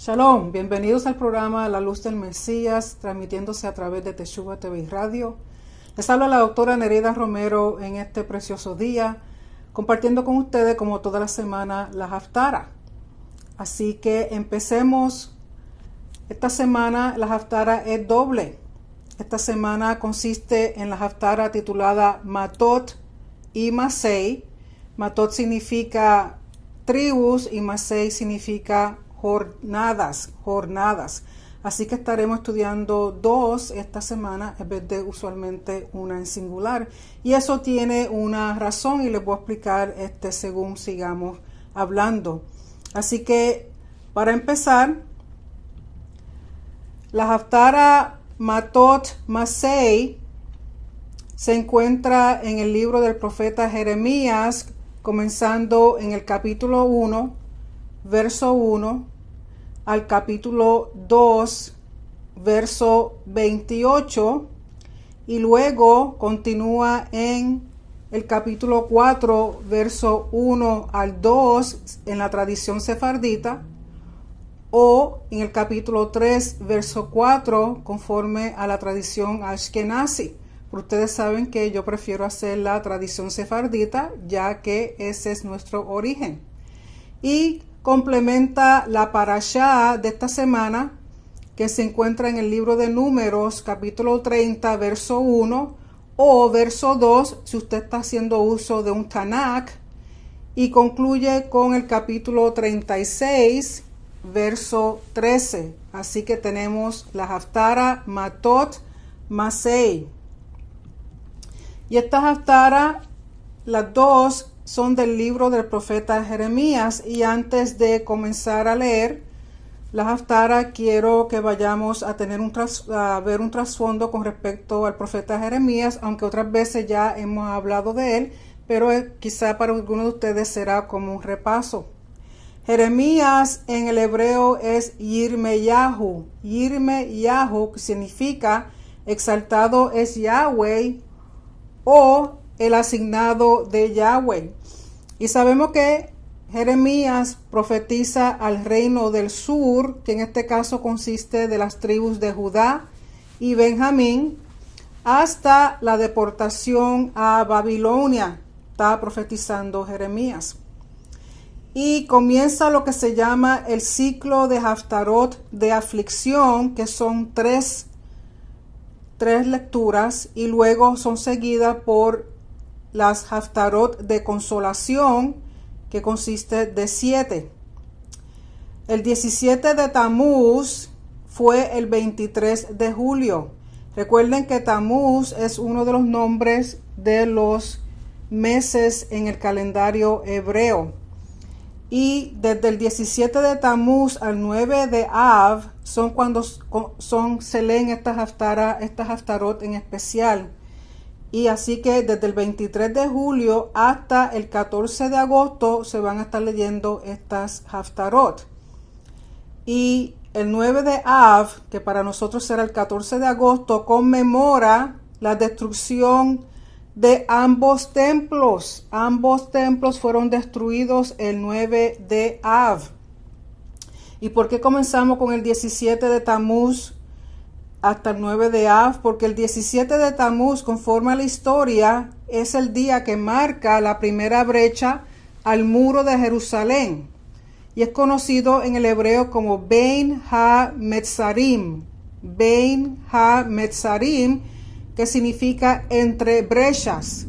Shalom, bienvenidos al programa La Luz del Mesías, transmitiéndose a través de Teshuva TV y Radio. Les habla la doctora Nereida Romero en este precioso día, compartiendo con ustedes, como toda la semana, la Haftara. Así que empecemos. Esta semana la Haftara es doble. Esta semana consiste en la Haftara titulada Matot y Masei. Matot significa tribus y Masei significa jornadas. Así que estaremos estudiando dos esta semana en vez de usualmente una en singular. Y eso tiene una razón y les voy a explicar según sigamos hablando. Así que para empezar, la Haftara Matot Masei se encuentra en el libro del profeta Jeremías, comenzando en el capítulo 1, verso 1, al capítulo 2, verso 28, y luego continúa en el capítulo 4, verso 1 al 2 en la tradición sefardita, o en el capítulo 3, verso 4, conforme a la tradición ashkenazi. Pero ustedes saben que yo prefiero hacer la tradición sefardita, ya que ese es nuestro origen. Y complementa la parashá de esta semana, que se encuentra en el libro de Números, capítulo 30, verso 1, o verso 2, si usted está haciendo uso de un Tanakh, y concluye con el capítulo 36, verso 13. Así que tenemos la Haftara Matot Masei. Y esta Haftara, las dos, son del libro del profeta Jeremías. Y antes de comenzar a leer la Haftara, quiero que vayamos a tener a ver un trasfondo con respecto al profeta Jeremías, aunque otras veces ya hemos hablado de él, pero quizá para algunos de ustedes será como un repaso. Jeremías en el hebreo es Yirmeyahu. Yirmeyahu significa exaltado es Yahweh o el asignado de Yahweh. Y sabemos que Jeremías profetiza al reino del sur, que en este caso consiste de las tribus de Judá y Benjamín, hasta la deportación a Babilonia. Está profetizando Jeremías. Y comienza lo que se llama el ciclo de Haftarot de aflicción, que son tres lecturas, y luego son seguidas por las Haftarot de consolación, que consiste de 7. El 17 de Tamuz fue el 23 de julio. Recuerden que Tamuz es uno de los nombres de los meses en el calendario hebreo. Y desde el 17 de Tamuz al 9 de Av son cuando se leen estas Haftarot en especial. Y así que desde el 23 de julio hasta el 14 de agosto se van a estar leyendo estas Haftarot. Y el 9 de Av, que para nosotros será el 14 de agosto, conmemora la destrucción de ambos templos. Ambos templos fueron destruidos el 9 de Av. ¿Y por qué comenzamos con el 17 de Tamuz hasta el 9 de Av? Porque el 17 de Tamuz, conforme a la historia, es el día que marca la primera brecha al muro de Jerusalén. Y es conocido en el hebreo como Bein HaMetzarim. Bein HaMetzarim, que significa entre brechas.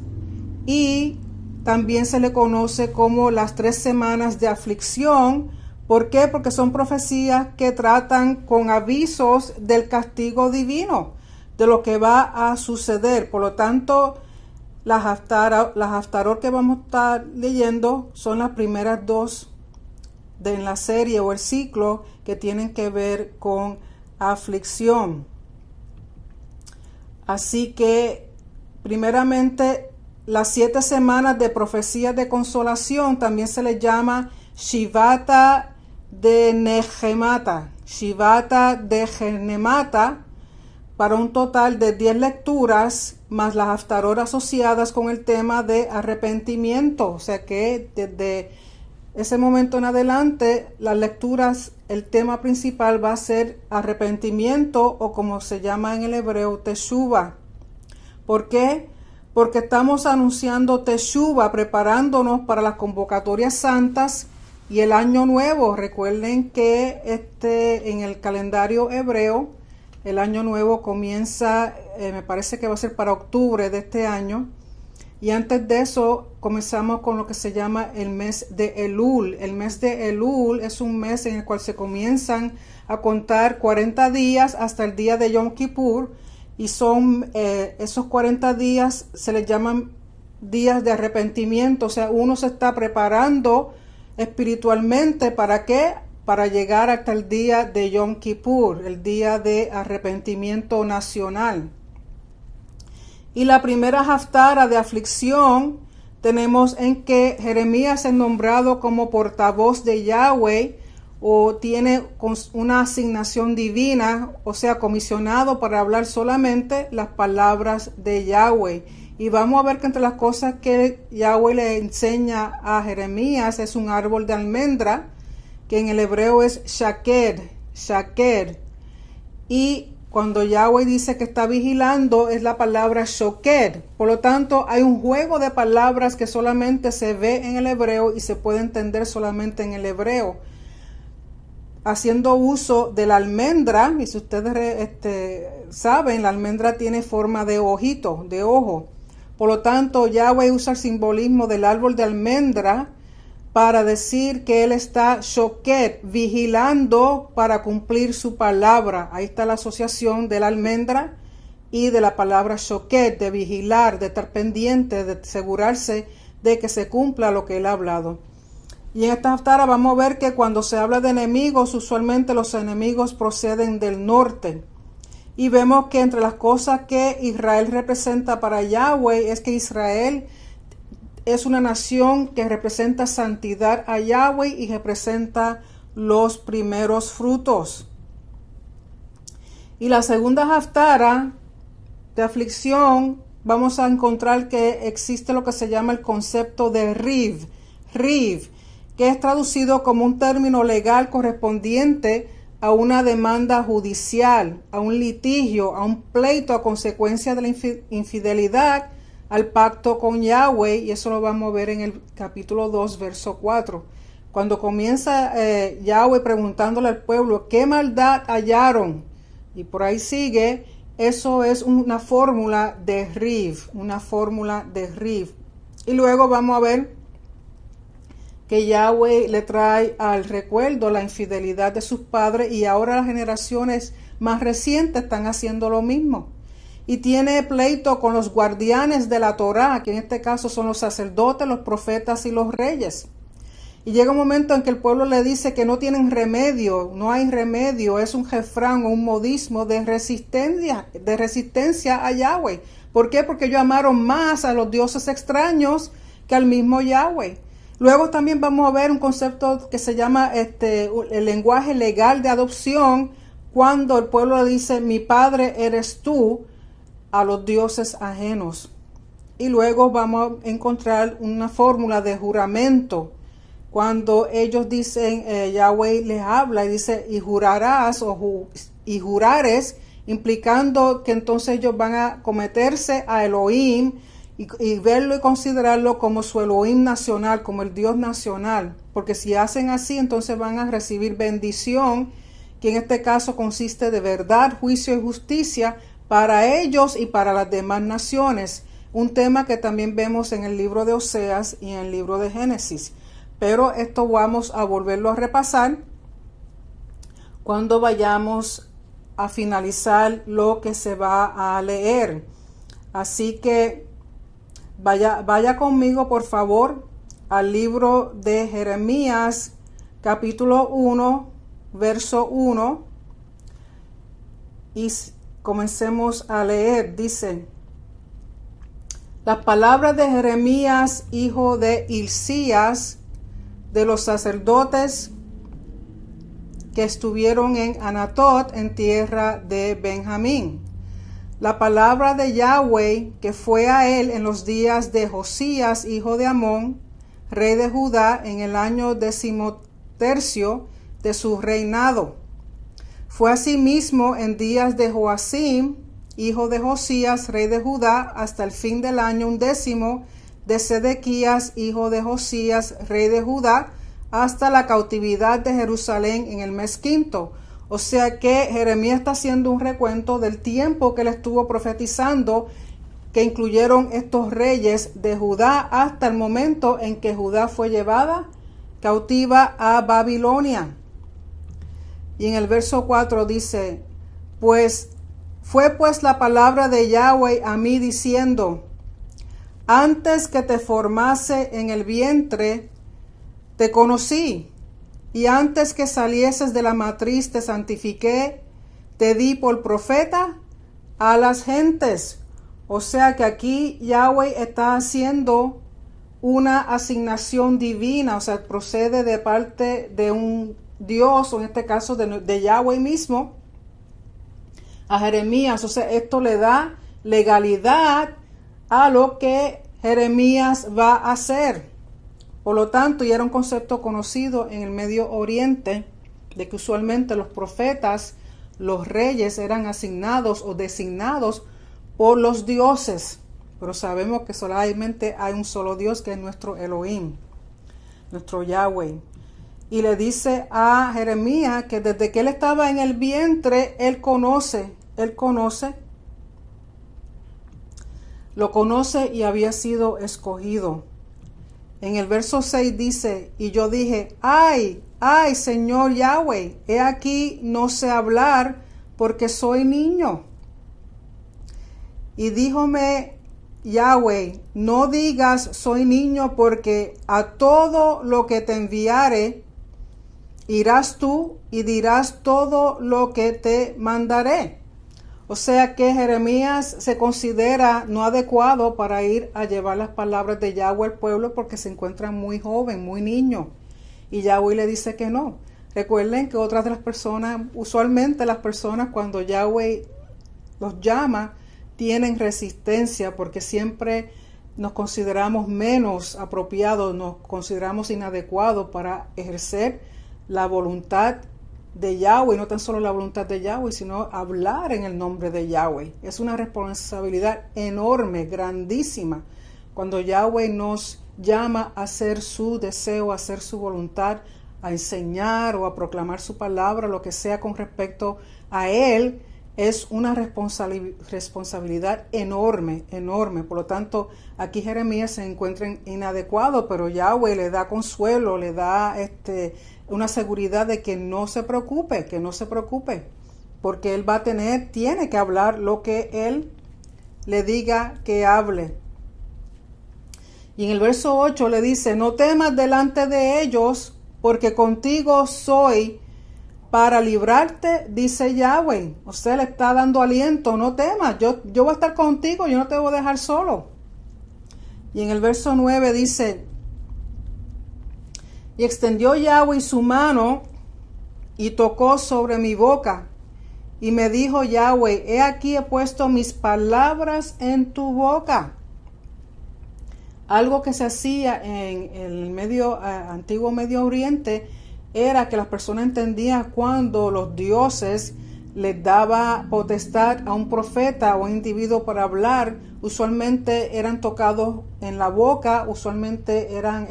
Y también se le conoce como las 3 semanas de aflicción. ¿Por qué? Porque son profecías que tratan con avisos del castigo divino, de lo que va a suceder. Por lo tanto, las Haftarot que vamos a estar leyendo son las primeras 2 de la serie o el ciclo que tienen que ver con aflicción. Así que, primeramente, las 7 semanas de profecías de consolación también se les llama Shivata de Nehemata. Shivata de Nehemata, para un total de 10 lecturas, más las Haftarot asociadas con el tema de arrepentimiento. O sea que desde ese momento en adelante, las lecturas, el tema principal va a ser arrepentimiento, o como se llama en el hebreo, teshuva. ¿Por qué? Porque estamos anunciando teshuva, preparándonos para las convocatorias santas y el año nuevo. Recuerden que en el calendario hebreo, el año nuevo comienza, me parece que va a ser para octubre de este año. Y antes de eso comenzamos con lo que se llama el mes de Elul. El mes de Elul es un mes en el cual se comienzan a contar 40 días hasta el día de Yom Kippur. Y son esos 40 días se les llaman días de arrepentimiento. O sea, uno se está preparando espiritualmente. ¿Para qué? Para llegar hasta el día de Yom Kippur, el día de arrepentimiento nacional. Y la primera haftara de aflicción tenemos en que Jeremías es nombrado como portavoz de Yahweh, o tiene una asignación divina, o sea, comisionado para hablar solamente las palabras de Yahweh. Y vamos a ver que entre las cosas que Yahweh le enseña a Jeremías es un árbol de almendra, que en el hebreo es shaked. Y cuando Yahweh dice que está vigilando, es la palabra shoked. Por lo tanto, hay un juego de palabras que solamente se ve en el hebreo y se puede entender solamente en el hebreo. Haciendo uso de la almendra, y si ustedes saben, la almendra tiene forma de ojito, de ojo. Por lo tanto, Yahweh usa el simbolismo del árbol de almendra para decir que él está shoked, vigilando para cumplir su palabra. Ahí está la asociación de la almendra y de la palabra shoked, de vigilar, de estar pendiente, de asegurarse de que se cumpla lo que él ha hablado. Y en esta haftara vamos a ver que cuando se habla de enemigos, usualmente los enemigos proceden del norte. Y vemos que entre las cosas que Israel representa para Yahweh es que Israel es una nación que representa santidad a Yahweh y representa los primeros frutos. Y la segunda haftara de aflicción, vamos a encontrar que existe lo que se llama el concepto de riv, que es traducido como un término legal correspondiente a una demanda judicial, a un litigio, a un pleito a consecuencia de la infidelidad al pacto con Yahweh, y eso lo vamos a ver en el capítulo 2, verso 4. Cuando comienza Yahweh preguntándole al pueblo, ¿qué maldad hallaron? Y por ahí sigue, eso es una fórmula de riv, Y luego vamos a ver que Yahweh le trae al recuerdo la infidelidad de sus padres, y ahora las generaciones más recientes están haciendo lo mismo. Y tiene pleito con los guardianes de la Torá, que en este caso son los sacerdotes, los profetas y los reyes. Y llega un momento en que el pueblo le dice que no tienen remedio, no hay remedio, es un refrán o un modismo de resistencia a Yahweh. ¿Por qué? Porque ellos amaron más a los dioses extraños que al mismo Yahweh. Luego también vamos a ver un concepto que se llama el lenguaje legal de adopción, cuando el pueblo le dice, mi padre eres tú, a los dioses ajenos. Y luego vamos a encontrar una fórmula de juramento, cuando ellos dicen, Yahweh les habla y dice, y jurarás y jurares, implicando que entonces ellos van a cometerse a Elohim y verlo y considerarlo como su Elohim nacional, como el Dios nacional, porque si hacen así, entonces van a recibir bendición, que en este caso consiste de verdad, juicio y justicia para ellos y para las demás naciones, un tema que también vemos en el libro de Oseas y en el libro de Génesis. Pero esto vamos a volverlo a repasar cuando vayamos a finalizar lo que se va a leer. Así que vaya conmigo, por favor, al libro de Jeremías, capítulo 1, verso 1, y comencemos a leer. Dice, las palabras de Jeremías, hijo de Hilcías, de los sacerdotes que estuvieron en Anatot, en tierra de Benjamín. La palabra de Yahweh que fue a él en los días de Josías, hijo de Amón, rey de Judá, en el año 13º de su reinado. Fue asimismo en días de Joacim, hijo de Josías, rey de Judá, hasta el fin del año 11 de Sedequías, hijo de Josías, rey de Judá, hasta la cautividad de Jerusalén en el mes quinto. O sea que Jeremías está haciendo un recuento del tiempo que él estuvo profetizando, que incluyeron estos reyes de Judá hasta el momento en que Judá fue llevada cautiva a Babilonia. Y en el verso 4 dice, fue pues la palabra de Yahweh a mí diciendo, antes que te formase en el vientre, te conocí, y antes que salieses de la matriz te santifiqué, te di por profeta a las gentes. O sea que aquí Yahweh está haciendo una asignación divina, o sea, procede de parte de un Dios, o en este caso de Yahweh mismo, a Jeremías. O sea, esto le da legalidad a lo que Jeremías va a hacer. Por lo tanto, ya era un concepto conocido en el Medio Oriente, de que usualmente los profetas, los reyes, eran asignados o designados por los dioses. Pero sabemos que solamente hay un solo Dios, que es nuestro Elohim, nuestro Yahweh. Y le dice a Jeremías que desde que él estaba en el vientre, lo conoce y había sido escogido. En el verso 6 dice, y yo dije, ay, Señor Yahweh, he aquí no sé hablar porque soy niño. Y díjome Yahweh, no digas soy niño, porque a todo lo que te enviare, irás tú y dirás todo lo que te mandaré. O sea que Jeremías se considera no adecuado para ir a llevar las palabras de Yahweh al pueblo, porque se encuentra muy joven, muy niño. Y Yahweh le dice que no. Recuerden que otras de las personas, usualmente las personas cuando Yahweh los llama, tienen resistencia, porque siempre nos consideramos menos apropiados, nos consideramos inadecuados para ejercer la voluntad de Yahweh, no tan solo la voluntad de Yahweh, sino hablar en el nombre de Yahweh. Es una responsabilidad enorme, grandísima, cuando Yahweh nos llama a hacer su deseo, a hacer su voluntad, a enseñar o a proclamar su palabra, lo que sea con respecto a Él. Es una responsabilidad enorme, enorme. Por lo tanto, aquí Jeremías se encuentra inadecuado, pero Yahweh le da consuelo, le da una seguridad de que no se preocupe, porque él tiene que hablar lo que él le diga que hable. Y en el verso 8 le dice, no temas delante de ellos, porque contigo soy para librarte, dice Yahweh. Usted le está dando aliento, no temas, yo voy a estar contigo, yo no te voy a dejar solo. Y en el verso 9 dice, y extendió Yahweh su mano y tocó sobre mi boca. Y me dijo Yahweh, he aquí he puesto mis palabras en tu boca. Algo que se hacía en el antiguo Medio Oriente era que las personas entendían cuando los dioses les daba potestad a un profeta o un individuo para hablar. Usualmente eran tocados en la boca, usualmente eran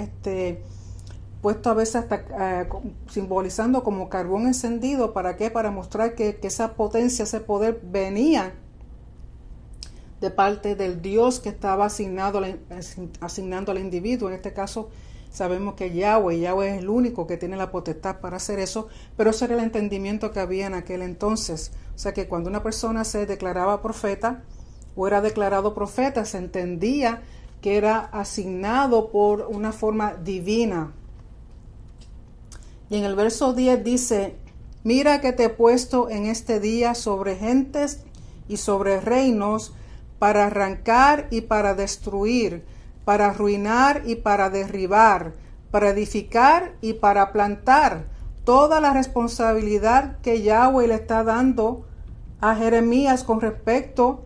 puesto a veces hasta simbolizando como carbón encendido. ¿Para qué? Para mostrar que esa potencia, ese poder venía de parte del Dios que estaba asignando al individuo. En este caso sabemos que Yahweh es el único que tiene la potestad para hacer eso, pero ese era el entendimiento que había en aquel entonces. O sea que cuando una persona se declaraba profeta o era declarado profeta, se entendía que era asignado por una forma divina. Y en el verso 10 dice, mira que te he puesto en este día sobre gentes y sobre reinos, para arrancar y para destruir, para arruinar y para derribar, para edificar y para plantar. Toda la responsabilidad que Yahweh le está dando a Jeremías con respecto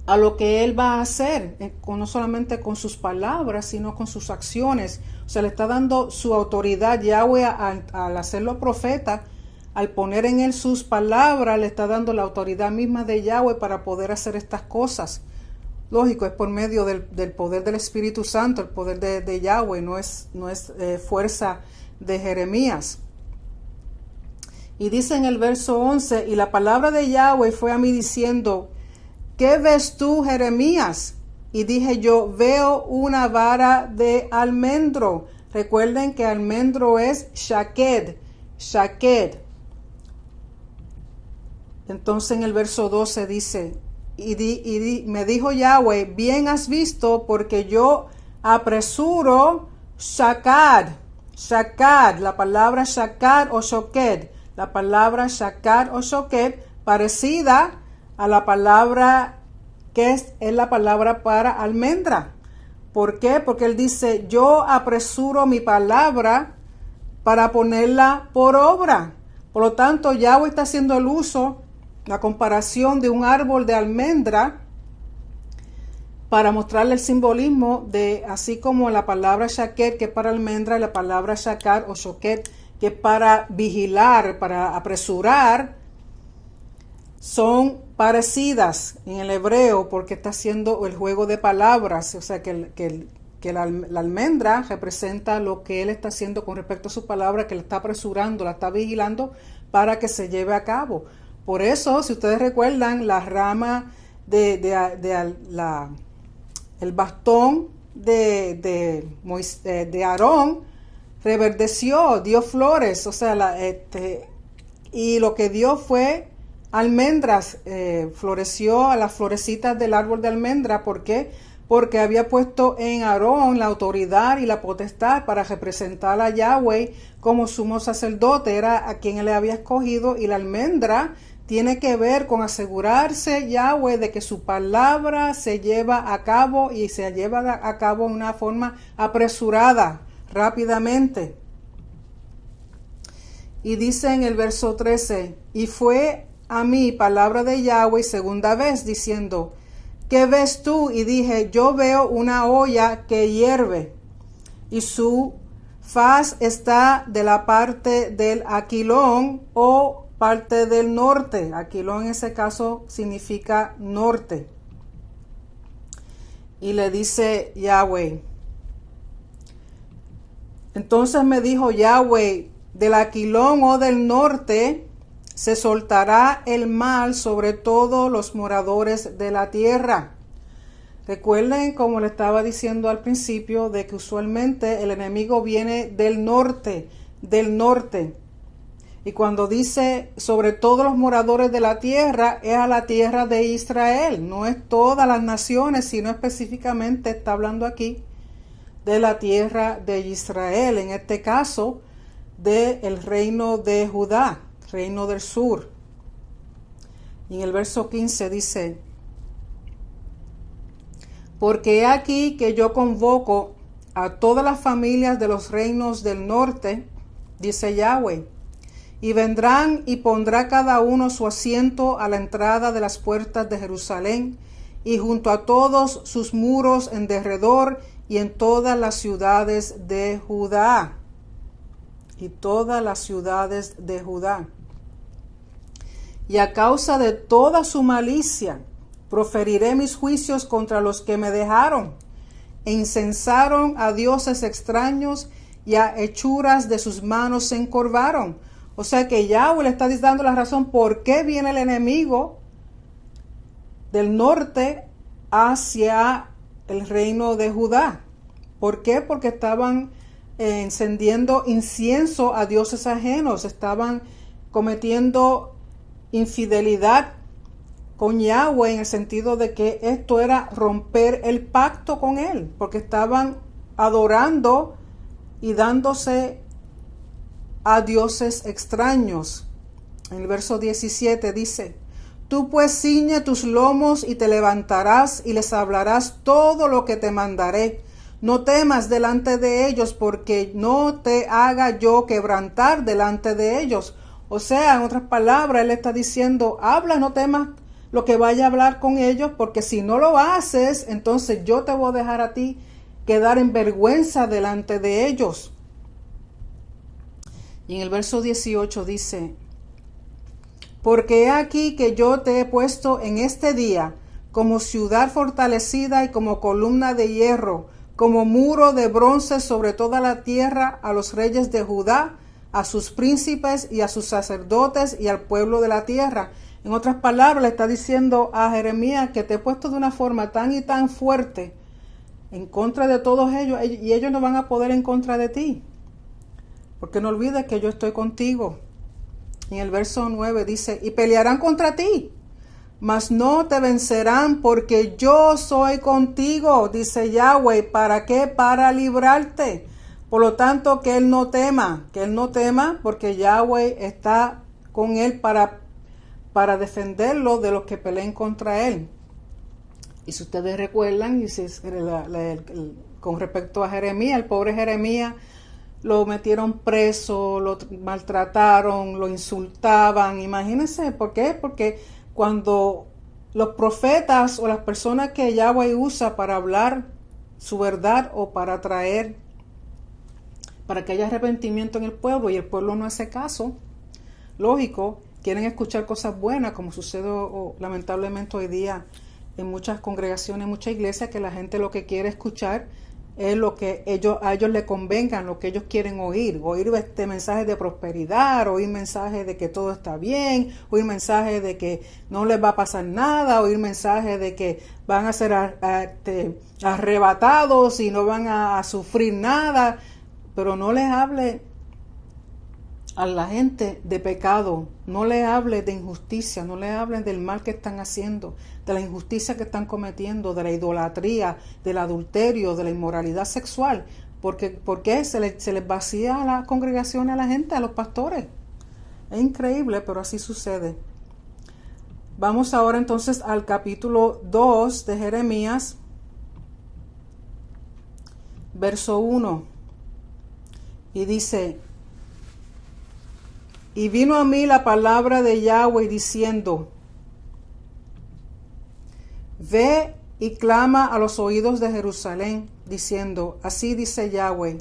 a lo que él va a hacer, no solamente con sus palabras, sino con sus acciones. O sea, le está dando su autoridad Yahweh al hacerlo profeta, al poner en él sus palabras, le está dando la autoridad misma de Yahweh para poder hacer estas cosas. Lógico, es por medio del poder del Espíritu Santo, el poder de Yahweh, no es fuerza de Jeremías. Y dice en el verso 11, y la palabra de Yahweh fue a mí diciendo, ¿qué ves tú, Jeremías? Y dije yo, veo una vara de almendro. Recuerden que almendro es shaked, shaked. Entonces en el verso 12 dice, me dijo Yahweh, bien has visto, porque yo apresuro shakad, shakad, la palabra shakad o shoked, la palabra shakad o shoked, parecida a la palabra que es la palabra para almendra. ¿Por qué? Porque él dice, yo apresuro mi palabra para ponerla por obra. Por lo tanto, Yahweh está haciendo el uso, la comparación de un árbol de almendra para mostrarle el simbolismo de, así como la palabra shaked, que es para almendra, y la palabra shakad o shoked, que es para vigilar, para apresurar, son parecidas en el hebreo porque está haciendo el juego de palabras. O sea que la almendra representa lo que él está haciendo con respecto a su palabra, que la está apresurando, la está vigilando para que se lleve a cabo. Por eso, si ustedes recuerdan, la rama el bastón de Aarón reverdeció, dio flores, o sea, y lo que dio fue almendras, floreció a las florecitas del árbol de almendra. ¿Por qué? Porque había puesto en Aarón la autoridad y la potestad para representar a Yahweh como sumo sacerdote, era a quien él le había escogido, y la almendra tiene que ver con asegurarse Yahweh de que su palabra se lleva a cabo y se lleva a cabo en una forma apresurada, rápidamente. Y dice en el verso 13, y fue a mí palabra de Yahweh segunda vez diciendo, ¿qué ves tú? Y dije, yo veo una olla que hierve y su faz está de la parte del aquilón o parte del norte. Aquilón en ese caso significa norte. Y le dice Yahweh. Entonces me dijo Yahweh, del aquilón o del norte se soltará el mal sobre todos los moradores de la tierra. Recuerden, como le estaba diciendo al principio, de que usualmente el enemigo viene del norte, del norte. Y cuando dice sobre todos los moradores de la tierra, es a la tierra de Israel. No es todas las naciones, sino específicamente está hablando aquí de la tierra de Israel. En este caso, del reino de Judá, reino del sur. Y en el verso 15 dice, porque he aquí que yo convoco a todas las familias de los reinos del norte, dice Yahweh, y vendrán y pondrá cada uno su asiento a la entrada de las puertas de Jerusalén y junto a todos sus muros en derredor y en todas las ciudades de Judá. Y todas las ciudades de Judá. Y a causa de toda su malicia, proferiré mis juicios contra los que me dejaron, e incensaron a dioses extraños y a hechuras de sus manos se encorvaron. O sea que Yahweh le está dando la razón por qué viene el enemigo del norte hacia el reino de Judá. ¿Por qué? Porque estaban encendiendo incienso a dioses ajenos, estaban cometiendo infidelidad con Yahweh en el sentido de que esto era romper el pacto con él, porque estaban adorando y dándose a dioses extraños. En el verso 17 dice, tú pues ciñe tus lomos y te levantarás y les hablarás todo lo que te mandaré. No temas delante de ellos, porque no te haga yo quebrantar delante de ellos. O sea, en otras palabras, él está diciendo, habla, no temas lo que vaya a hablar con ellos, porque si no lo haces, entonces yo te voy a dejar a ti quedar en vergüenza delante de ellos. Y en el verso 18 dice, porque he aquí que yo te he puesto en este día como ciudad fortalecida y como columna de hierro, como muro de bronce sobre toda la tierra, a los reyes de Judá, a sus príncipes y a sus sacerdotes y al pueblo de la tierra. En otras palabras, le está diciendo a Jeremías que te he puesto de una forma tan y tan fuerte en contra de todos ellos, y ellos no van a poder en contra de ti. Porque no olvides que yo estoy contigo. En el verso 9 dice, y pelearán contra ti, mas no te vencerán, porque yo soy contigo, dice Yahweh. ¿Para qué? Para librarte. Por lo tanto, que él no tema, porque Yahweh está con él para defenderlo de los que peleen contra él. Y si ustedes recuerdan, con respecto a Jeremías, el pobre Jeremías, lo metieron preso, lo maltrataron, lo insultaban. Imagínense, ¿por qué? Porque cuando los profetas o las personas que Yahweh usa para hablar su verdad o para traer, para que haya arrepentimiento en el pueblo, y el pueblo no hace caso, lógico, quieren escuchar cosas buenas, como sucede lamentablemente hoy día en muchas congregaciones, en muchas iglesias, que la gente lo que quiere escuchar es lo que a ellos les convengan, lo que ellos quieren oír mensajes de prosperidad, oír mensajes de que todo está bien, oír mensajes de que no les va a pasar nada, oír mensajes de que van a ser arrebatados y no van a sufrir nada, pero no les hable a la gente de pecado, no le hable de injusticia, no le hablen del mal que están haciendo, de la injusticia que están cometiendo, de la idolatría, del adulterio, de la inmoralidad sexual, porque se les vacía a la congregación, a la gente, a los pastores. Es increíble, pero así sucede. Vamos ahora entonces al capítulo 2 de Jeremías, verso 1, y dice, y vino a mí la palabra de Yahweh diciendo, ve y clama a los oídos de Jerusalén, diciendo, así dice Yahweh,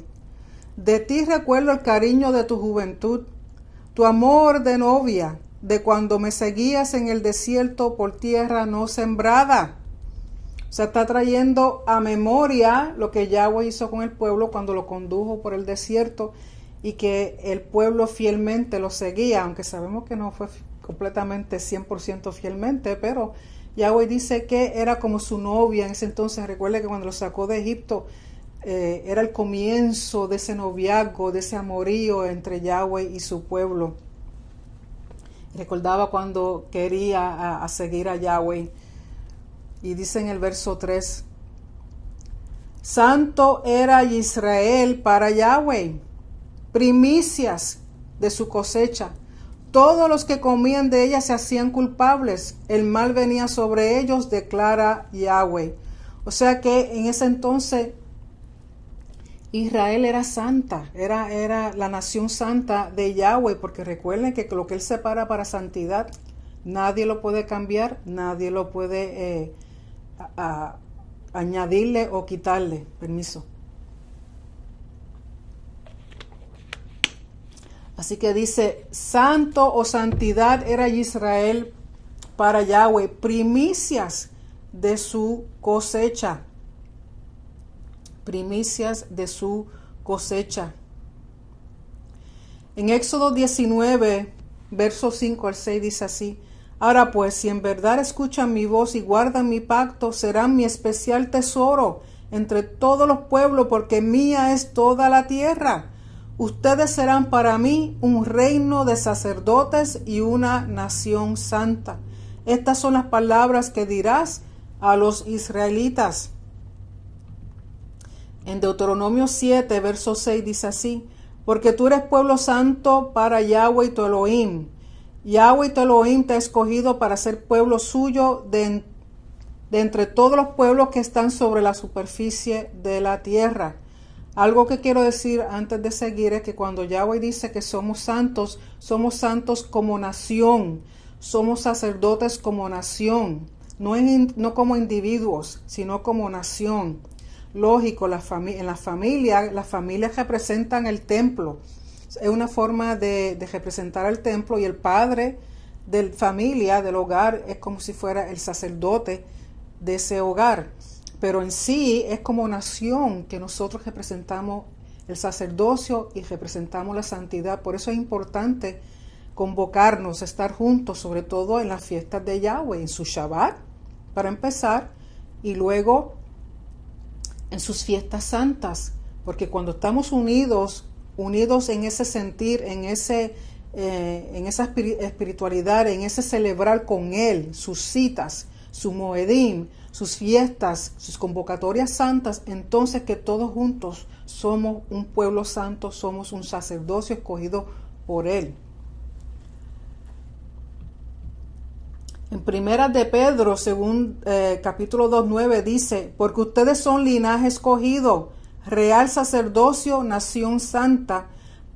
de ti recuerdo el cariño de tu juventud, tu amor de novia, de cuando me seguías en el desierto por tierra no sembrada. O sea, está trayendo a memoria lo que Yahweh hizo con el pueblo cuando lo condujo por el desierto, y que el pueblo fielmente lo seguía, aunque sabemos que no fue completamente 100% fielmente, pero Yahweh dice que era como su novia en ese entonces. Recuerde que cuando lo sacó de Egipto, era el comienzo de ese noviazgo, de ese amorío entre Yahweh y su pueblo. Recordaba cuando quería a seguir a Yahweh. Y dice en el verso 3, santo era Israel para Yahweh, primicias de su cosecha. Todos los que comían de ella se hacían culpables. El mal venía sobre ellos, declara Yahweh. O sea que en ese entonces Israel era santa, era la nación santa de Yahweh, porque recuerden que lo que Él separa para santidad, nadie lo puede cambiar, nadie lo puede añadirle o quitarle. Permiso. Así que dice, santo o santidad era Israel para Yahweh, primicias de su cosecha. Primicias de su cosecha. En Éxodo 19, versos 5 al 6 dice así, ahora pues, si en verdad escuchan mi voz y guardan mi pacto, serán mi especial tesoro entre todos los pueblos, porque mía es toda la tierra. Ustedes serán para mí un reino de sacerdotes y una nación santa. Estas son las palabras que dirás a los israelitas. En Deuteronomio 7, verso 6 dice así, porque tú eres pueblo santo para Yahweh tu Elohim. Yahweh tu Elohim te ha escogido para ser pueblo suyo de entre todos los pueblos que están sobre la superficie de la tierra. Algo que quiero decir antes de seguir es que cuando Yahweh dice que somos santos como nación, somos sacerdotes como nación, no como individuos, sino como nación. Lógico, en la familia, las familias representan el templo. Es una forma de representar el templo, y el padre de familia, del hogar, es como si fuera el sacerdote de ese hogar. Pero en sí es como nación que nosotros representamos el sacerdocio y representamos la santidad. Por eso es importante convocarnos, estar juntos, sobre todo en las fiestas de Yahweh, en su Shabbat, para empezar, y luego en sus fiestas santas, porque cuando estamos unidos en ese sentir, en esa espiritualidad, en ese celebrar con Él, sus citas, su Moedim, sus fiestas, sus convocatorias santas, entonces que todos juntos somos un pueblo santo, somos un sacerdocio escogido por Él. En Primera de Pedro, según capítulo 2:9, dice: porque ustedes son linaje escogido, real sacerdocio, nación santa,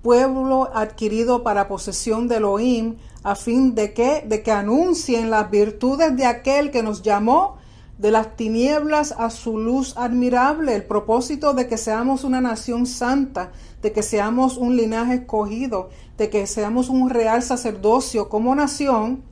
pueblo adquirido para posesión de Elohim, a fin de que anuncien las virtudes de aquel que nos llamó de las tinieblas a su luz admirable. El propósito de que seamos una nación santa, de que seamos un linaje escogido, de que seamos un real sacerdocio como nación,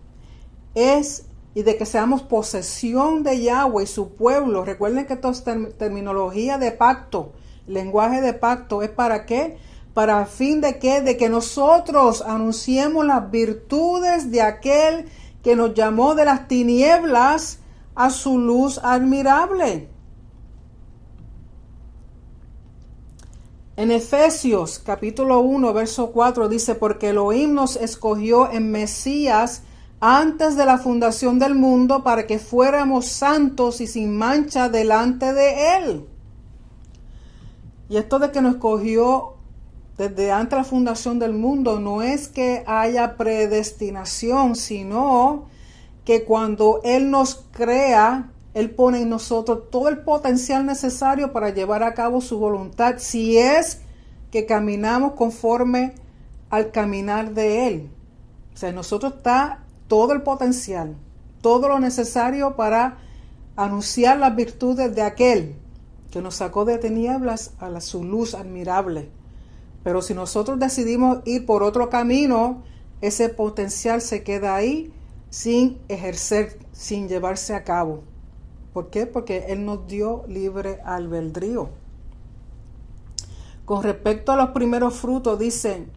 y de que seamos posesión de Yahweh y su pueblo. Recuerden que esto es terminología de pacto, lenguaje de pacto. ¿Es para qué? Para fin de qué? De que nosotros anunciemos las virtudes de aquel que nos llamó de las tinieblas a su luz admirable. En Efesios capítulo 1, verso 4 dice: porque Elohim nos escogió en Mesías antes de la fundación del mundo, para que fuéramos santos y sin mancha delante de Él. Y esto de que nos escogió desde antes de la fundación del mundo no es que haya predestinación, sino que cuando Él nos crea, Él pone en nosotros todo el potencial necesario para llevar a cabo su voluntad, si es que caminamos conforme al caminar de Él. O sea, en nosotros está todo el potencial, todo lo necesario para anunciar las virtudes de aquel que nos sacó de tinieblas a su luz admirable. Pero si nosotros decidimos ir por otro camino, ese potencial se queda ahí sin ejercer, sin llevarse a cabo. ¿Por qué? Porque Él nos dio libre albedrío. Con respecto a los primeros frutos, dice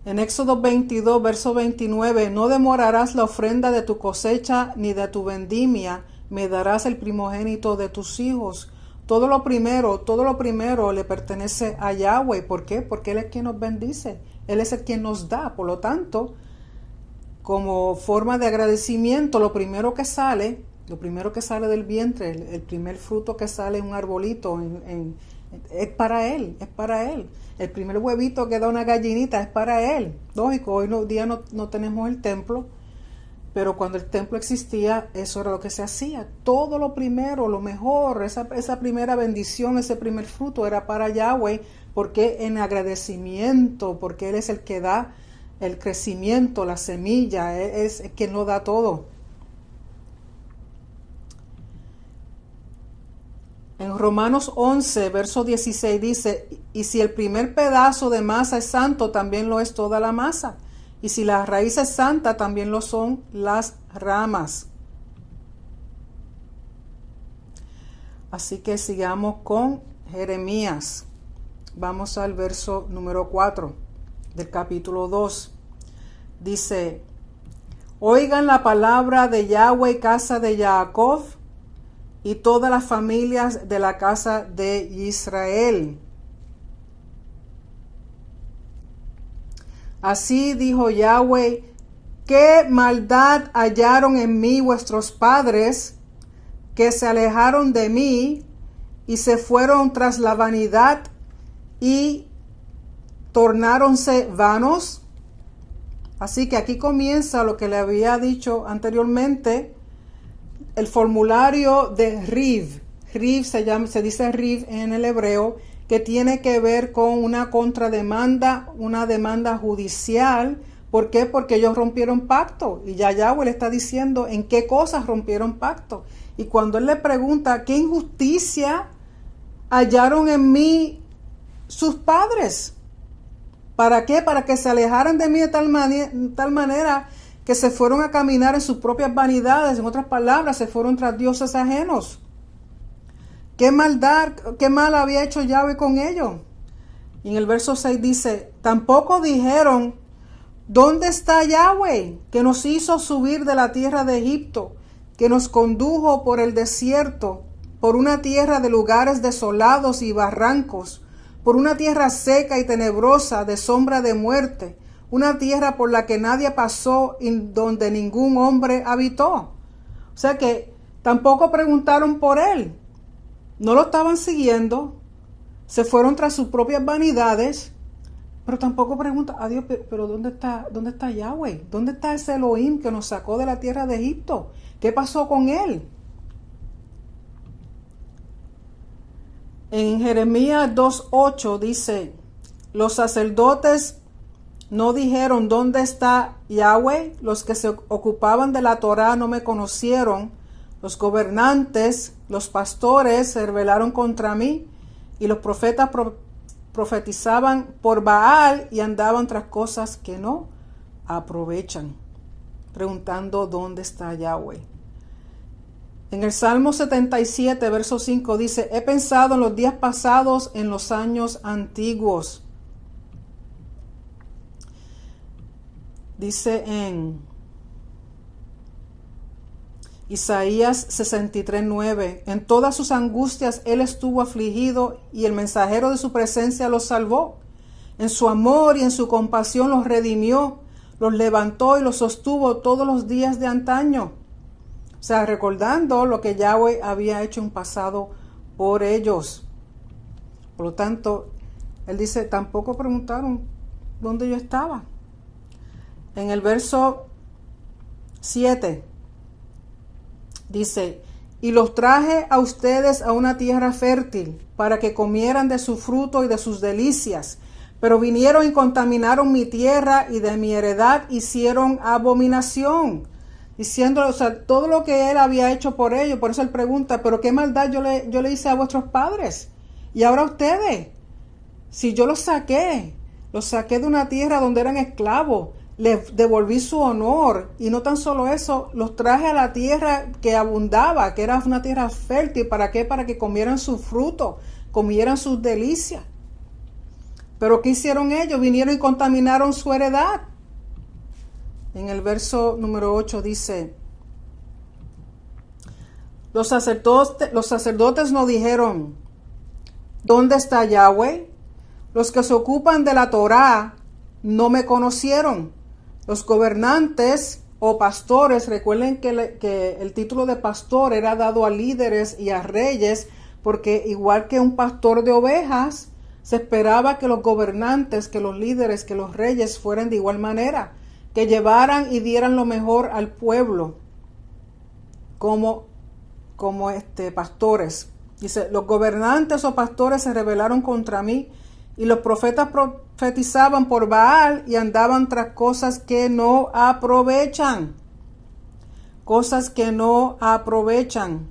en Éxodo 22, verso 29, no demorarás la ofrenda de tu cosecha ni de tu vendimia, me darás el primogénito de tus hijos. Todo lo primero le pertenece a Yahweh. ¿Por qué? Porque Él es quien nos bendice, Él es el quien nos da. Por lo tanto, como forma de agradecimiento, lo primero que sale del vientre, el primer fruto que sale en un arbolito, es para Él, es para Él. El primer huevito que da una gallinita es para Él. Lógico, hoy en día no tenemos el templo, pero cuando el templo existía, eso era lo que se hacía. Todo lo primero, lo mejor, esa primera bendición, ese primer fruto era para Yahweh, porque en agradecimiento, porque Él es el que da el crecimiento, la semilla, es quien lo da todo. En Romanos 11, verso 16 dice: y si el primer pedazo de masa es santo, también lo es toda la masa. Y si la raíz es santa, también lo son las ramas. Así que sigamos con Jeremías. Vamos al verso número 4 del capítulo 2. Dice: oigan la palabra de Yahweh, casa de Jacob, y todas las familias de la casa de Israel. Así dijo Yahweh: ¿qué maldad hallaron en mí vuestros padres, que se alejaron de mí y se fueron tras la vanidad y tornáronse vanos? Así que aquí comienza lo que le había dicho anteriormente, el formulario de Riv. Riv se dice Riv en el hebreo, que tiene que ver con una contrademanda, una demanda judicial ¿Por qué? Porque ellos rompieron pacto. Y ya Yahweh le está diciendo en qué cosas rompieron pacto. Y cuando él le pregunta, ¿qué injusticia hallaron en mí sus padres? ¿Para qué? Para que se alejaran de mí de tal manera que se fueron a caminar en sus propias vanidades. En otras palabras, se fueron tras dioses ajenos. ¿Qué maldad, qué mal había hecho Yahweh con ellos? Y en el verso 6 dice, tampoco dijeron, ¿dónde está Yahweh, que nos hizo subir de la tierra de Egipto, que nos condujo por el desierto, por una tierra de lugares desolados y barrancos, por una tierra seca y tenebrosa de sombra de muerte, una tierra por la que nadie pasó y donde ningún hombre habitó? O sea que tampoco preguntaron por él, no lo estaban siguiendo, se fueron tras sus propias vanidades, pero tampoco preguntan a Dios, pero ¿dónde está Yahweh? ¿Dónde está ese Elohim que nos sacó de la tierra de Egipto? ¿Qué pasó con él? En Jeremías 2:8 dice, los sacerdotes no dijeron ¿dónde está Yahweh? Los que se ocupaban de la Torá no me conocieron. Los gobernantes, los pastores se rebelaron contra mí y los profetas profetizaban por Baal y andaban tras cosas que no aprovechan, preguntando ¿dónde está Yahweh? En el Salmo 77, verso 5 dice, he pensado en los días pasados, en los años antiguos. Dice en Isaías 63:9, en todas sus angustias él estuvo afligido y el mensajero de su presencia los salvó. En su amor y en su compasión los redimió, los levantó y los sostuvo todos los días de antaño. O sea, recordando lo que Yahweh había hecho en pasado por ellos. Por lo tanto, él dice, tampoco preguntaron dónde yo estaba. En el verso 7 dice, y los traje a ustedes a una tierra fértil, para que comieran de su fruto y de sus delicias. Pero vinieron y contaminaron mi tierra, y de mi heredad hicieron abominación. Diciendo, o sea, todo lo que él había hecho por ellos. Por eso él pregunta, pero qué maldad yo le hice a vuestros padres. Y ahora ustedes, si yo los saqué de una tierra donde eran esclavos, les devolví su honor, y no tan solo eso, los traje a la tierra que abundaba, que era una tierra fértil. ¿Para qué? Para que comieran su fruto, comieran sus delicias. Pero ¿qué hicieron ellos? Vinieron y contaminaron su heredad. En el verso número 8 dice, los sacerdotes no dijeron, ¿dónde está Yahweh? Los que se ocupan de la Torá no me conocieron. Los gobernantes o pastores, recuerden que el título de pastor era dado a líderes y a reyes, porque igual que un pastor de ovejas, se esperaba que los gobernantes, que los líderes, que los reyes fueran de igual manera, que llevaran y dieran lo mejor al pueblo como pastores. Dice, los gobernantes o pastores se rebelaron contra mí y los profetas profetizaban por Baal y andaban tras cosas que no aprovechan. Cosas que no aprovechan.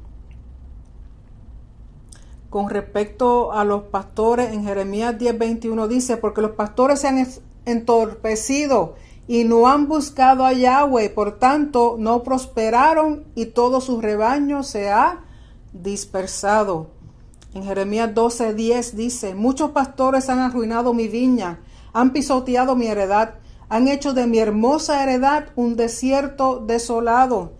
Con respecto a los pastores, en Jeremías 10:21 dice, porque los pastores se han entorpecido y no han buscado a Yahweh, por tanto no prosperaron y todo su rebaño se ha dispersado. En Jeremías 12:10 dice, muchos pastores han arruinado mi viña, han pisoteado mi heredad, han hecho de mi hermosa heredad un desierto desolado.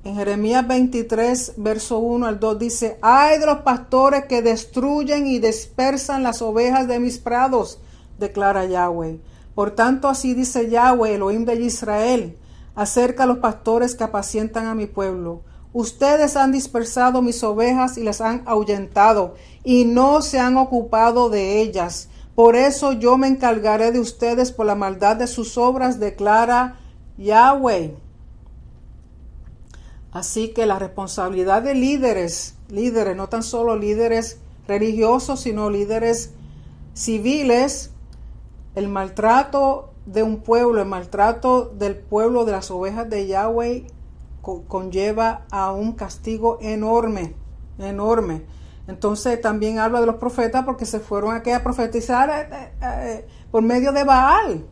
En Jeremías 23, verso 1 al 2 dice, ay de los pastores que destruyen y dispersan las ovejas de mis prados, declara Yahweh. Por tanto, así dice Yahweh, Elohim de Israel, acerca a los pastores que apacientan a mi pueblo. Ustedes han dispersado mis ovejas y las han ahuyentado, y no se han ocupado de ellas. Por eso yo me encargaré de ustedes por la maldad de sus obras, declara Yahweh. Así que la responsabilidad de líderes, no tan solo líderes religiosos, sino líderes civiles, el maltrato de un pueblo, el maltrato del pueblo de las ovejas de Yahweh conlleva a un castigo enorme, enorme. Entonces también habla de los profetas porque se fueron aquí a profetizar por medio de Baal,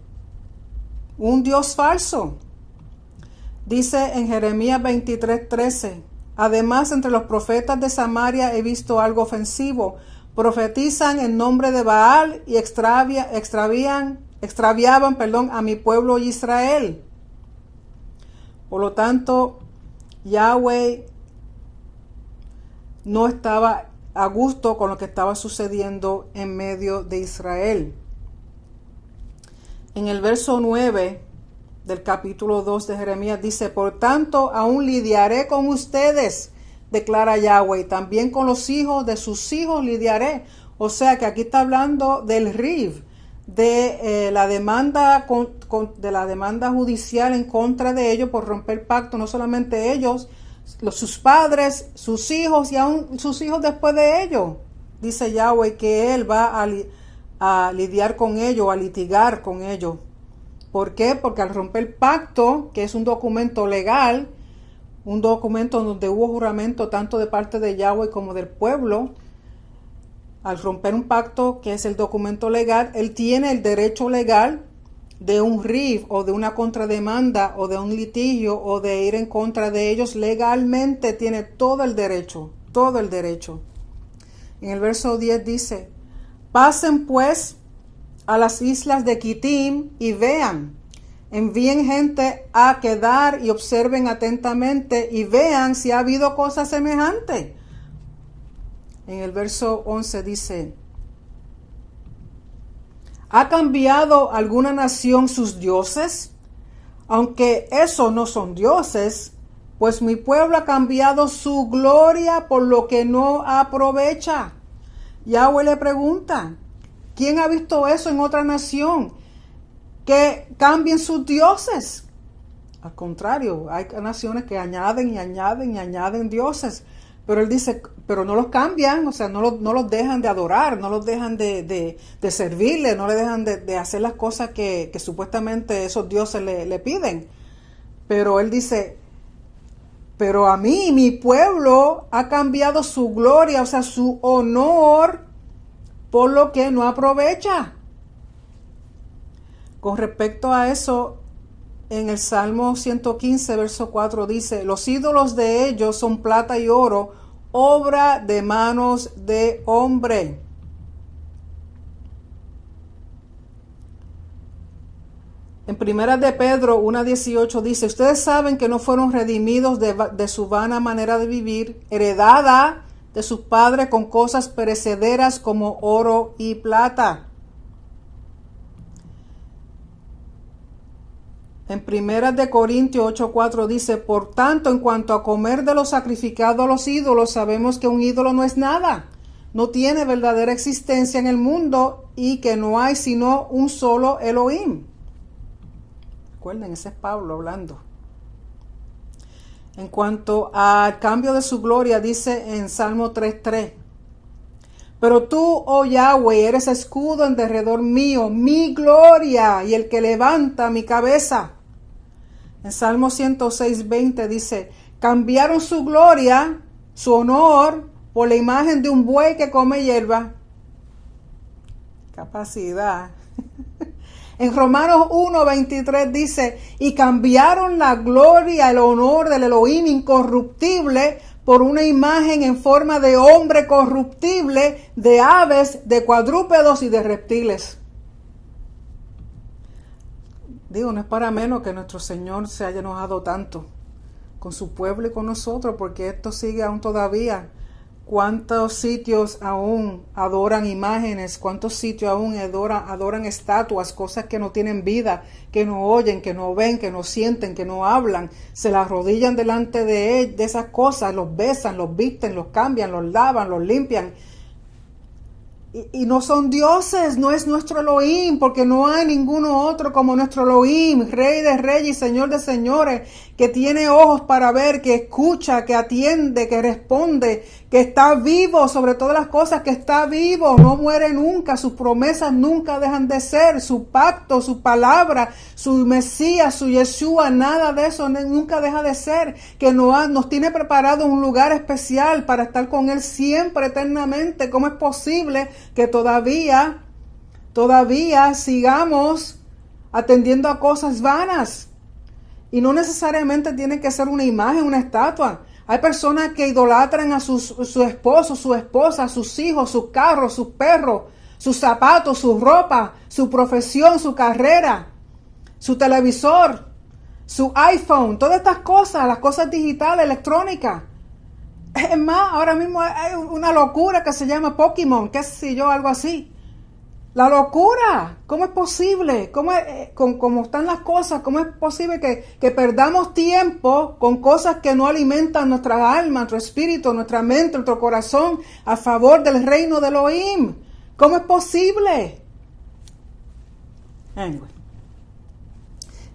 un dios falso. Dice en Jeremías 23:13, además entre los profetas de Samaria he visto algo ofensivo. Profetizan en nombre de Baal y extraviaban a mi pueblo Israel. Por lo tanto, Yahweh no estaba a gusto con lo que estaba sucediendo en medio de Israel. En el verso 9 del capítulo 2 de Jeremías dice, por tanto, aún lidiaré con ustedes, declara Yahweh, también con los hijos de sus hijos lidiaré. O sea que aquí está hablando del Riv, de la demanda de la demanda judicial en contra de ellos por romper pacto, no solamente ellos, sus padres, sus hijos y aún sus hijos después de ellos. Dice Yahweh que él va a lidiar con ellos, a litigar con ellos. ¿Por qué? Porque al romper pacto, que es un documento legal, un documento donde hubo juramento tanto de parte de Yahweh como del pueblo, al romper un pacto, que es el documento legal, él tiene el derecho legal de un RIF o de una contrademanda o de un litigio o de ir en contra de ellos. Legalmente tiene todo el derecho, todo el derecho. En el verso 10 dice, pasen pues a las islas de Kitim y vean, envíen gente a quedar y observen atentamente y vean si ha habido cosas semejantes. En el verso 11 dice, ¿ha cambiado alguna nación sus dioses? Aunque esos no son dioses, pues mi pueblo ha cambiado su gloria por lo que no aprovecha. Yahweh le pregunta, ¿quién ha visto eso en otra nación? Que cambien sus dioses. Al contrario, hay naciones que añaden y añaden y añaden dioses. Pero él dice, pero no los cambian, o sea, no los dejan de adorar, no los dejan de servirle, no le dejan de hacer las cosas que supuestamente esos dioses le piden. Pero él dice, pero a mí, mi pueblo, ha cambiado su gloria, o sea, su honor, por lo que no aprovecha. Con respecto a eso, en el Salmo 115, verso 4 dice, los ídolos de ellos son plata y oro, obra de manos de hombre. En Primera de Pedro 1:18 dice, ustedes saben que no fueron redimidos de su vana manera de vivir, heredada de sus padres con cosas perecederas como oro y plata. En Primera de Corintios 8:4 dice, por tanto, en cuanto a comer de lo sacrificado a los ídolos, sabemos que un ídolo no es nada, no tiene verdadera existencia en el mundo y que no hay sino un solo Elohim. Recuerden, ese es Pablo hablando. En cuanto al cambio de su gloria, dice en Salmo 3:3, pero tú, oh Yahweh, eres escudo en derredor mío, mi gloria y el que levanta mi cabeza. En Salmo 106:20 dice, cambiaron su gloria, su honor, por la imagen de un buey que come hierba. Capacidad. En Romanos 1:23 dice, y cambiaron la gloria, el honor del Elohim incorruptible por una imagen en forma de hombre corruptible, de aves, de cuadrúpedos y de reptiles. Digo, no es para menos que nuestro Señor se haya enojado tanto con su pueblo y con nosotros, porque esto sigue aún todavía. ¿Cuántos sitios aún adoran imágenes? ¿Cuántos sitios aún adoran estatuas, cosas que no tienen vida, que no oyen, que no ven, que no sienten, que no hablan? Se las arrodillan delante de esas cosas, los besan, los visten, los cambian, los lavan, los limpian. Y no son dioses, no es nuestro Elohim, porque no hay ninguno otro como nuestro Elohim, Rey de reyes y Señor de señores, que tiene ojos para ver, que escucha, que atiende, que responde, que está vivo sobre todas las cosas, que está vivo, no muere nunca, sus promesas nunca dejan de ser, su pacto, su palabra, su Mesías, su Yeshua, nada de eso nunca deja de ser, que nos tiene preparado un lugar especial para estar con Él siempre, eternamente. ¿Cómo es posible que todavía sigamos atendiendo a cosas vanas? Y no necesariamente tiene que ser una imagen, una estatua. Hay personas que idolatran a su esposo, su esposa, sus hijos, sus carros, sus perros, sus zapatos, su ropa, su profesión, su carrera, su televisor, su iPhone, todas estas cosas, las cosas digitales, electrónicas. Es más, ahora mismo hay una locura que se llama Pokémon, qué sé yo, algo así. La locura, ¿cómo es posible? ¿Cómo están las cosas? ¿Cómo es posible que perdamos tiempo con cosas que no alimentan nuestra alma, nuestro espíritu, nuestra mente, nuestro corazón a favor del reino de Elohim? ¿Cómo es posible? Anyway.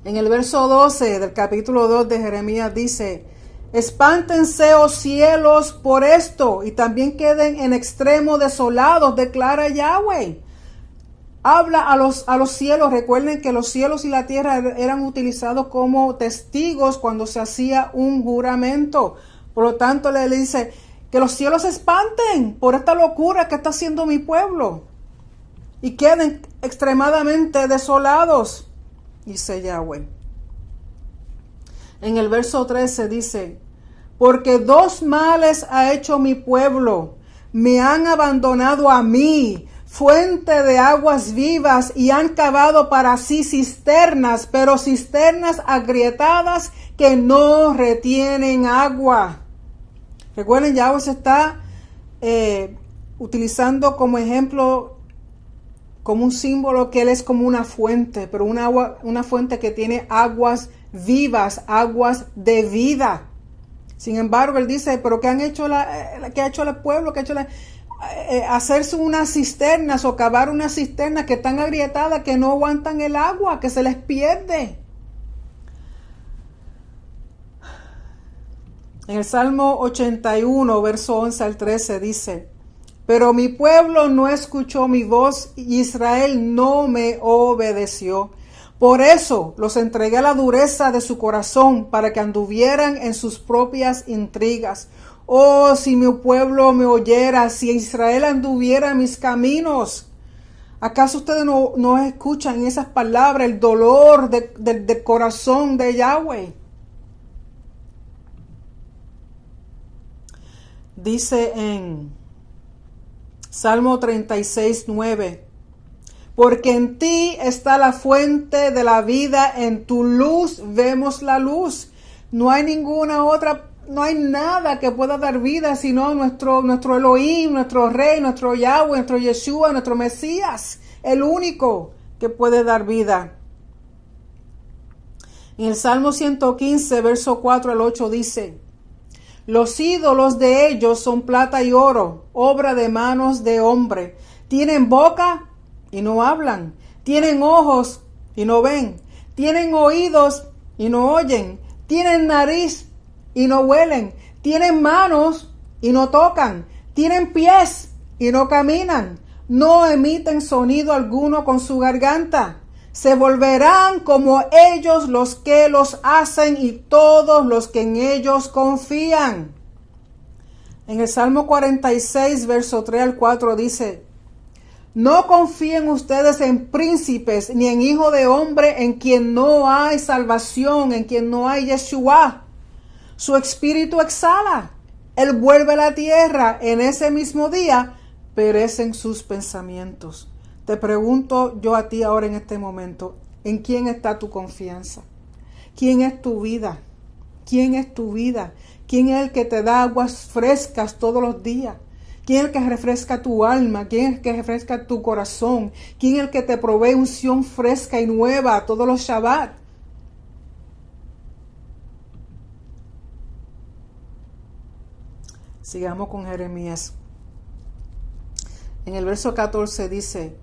En el verso 12 del capítulo 2 de Jeremías dice: espántense, oh cielos, por esto, y también queden en extremo desolados, declara Yahweh. Habla a los cielos. Recuerden que los cielos y la tierra eran utilizados como testigos cuando se hacía un juramento. Por lo tanto, le dice que los cielos se espanten por esta locura que está haciendo mi pueblo y queden extremadamente desolados, dice Yahweh. En el verso 13 dice: porque dos males ha hecho mi pueblo, me han abandonado a mí, fuente de aguas vivas, y han cavado para sí cisternas, pero cisternas agrietadas que no retienen agua. Recuerden, Yahweh se está utilizando como ejemplo, como un símbolo, que Él es como una fuente, pero una fuente que tiene aguas vivas, aguas de vida. Sin embargo, Él dice, pero ¿qué han hecho ¿qué ha hecho el pueblo? ¿Qué ha hecho hacerse unas cisternas o cavar unas cisternas que están agrietadas, que no aguantan el agua, que se les pierde? En el Salmo 81, verso 11 al 13 dice: pero mi pueblo no escuchó mi voz, y Israel no me obedeció. Por eso los entregué a la dureza de su corazón, para que anduvieran en sus propias intrigas. Oh, si mi pueblo me oyera, si Israel anduviera en mis caminos. ¿Acaso ustedes no escuchan esas palabras, el dolor del corazón de Yahweh? Dice en Salmo 36, 9: porque en ti está la fuente de la vida, en tu luz vemos la luz. No hay ninguna otra, no hay nada que pueda dar vida sino nuestro Elohim, nuestro Rey, nuestro Yahweh, nuestro Yeshua, nuestro Mesías, el único que puede dar vida. En el Salmo 115, verso 4 al 8 dice: los ídolos de ellos son plata y oro, obra de manos de hombre. Tienen boca y no hablan, tienen ojos y no ven, tienen oídos y no oyen, tienen nariz y no huelen, tienen manos y no tocan, tienen pies y no caminan, no emiten sonido alguno con su garganta. Se volverán como ellos los que los hacen, y todos los que en ellos confían. En el Salmo 46, verso 3 al 4 dice: no confíen ustedes en príncipes, ni en hijo de hombre, en quien no hay salvación, en quien no hay Yeshua. Su espíritu exhala, él vuelve a la tierra, en ese mismo día perecen sus pensamientos. Te pregunto yo a ti ahora en este momento, ¿en quién está tu confianza? ¿Quién es tu vida? ¿Quién es tu vida? ¿Quién es el que te da aguas frescas todos los días? ¿Quién es el que refresca tu alma? ¿Quién es el que refresca tu corazón? ¿Quién es el que te provee unción fresca y nueva todos los Shabbat? Sigamos con Jeremías. En el verso 14 dice: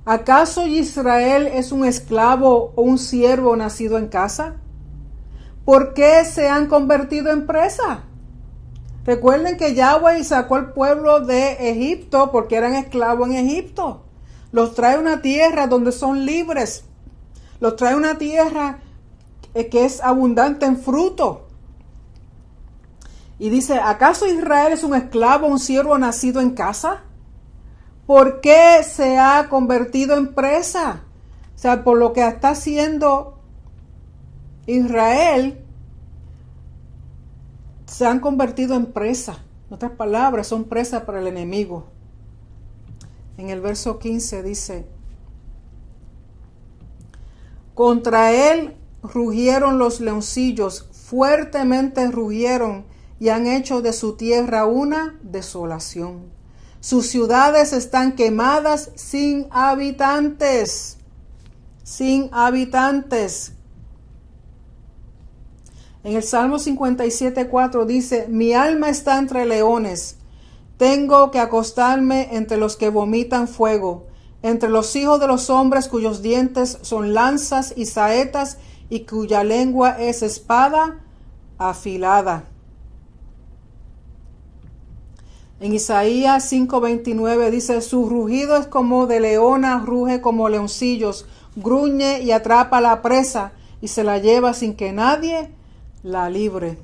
¿acaso Israel es un esclavo o un siervo nacido en casa? ¿Por qué se han convertido en presa? Recuerden que Yahweh sacó al pueblo de Egipto porque eran esclavos en Egipto. Los trae a una tierra donde son libres. Los trae a una tierra que es abundante en fruto. Y dice, ¿acaso Israel es un esclavo, un siervo nacido en casa? ¿Por qué se ha convertido en presa? O sea, por lo que está haciendo Israel, se han convertido en presa. En otras palabras, son presas para el enemigo. En el verso 15 dice, contra él rugieron los leoncillos, fuertemente rugieron y han hecho de su tierra una desolación. Sus ciudades están quemadas sin habitantes. Sin habitantes. En el Salmo 57:4 dice, mi alma está entre leones. Tengo que acostarme entre los que vomitan fuego, entre los hijos de los hombres cuyos dientes son lanzas y saetas y cuya lengua es espada afilada. En Isaías 5:29 dice, su rugido es como de leona, ruge como leoncillos, gruñe y atrapa la presa y se la lleva sin que nadie la libre.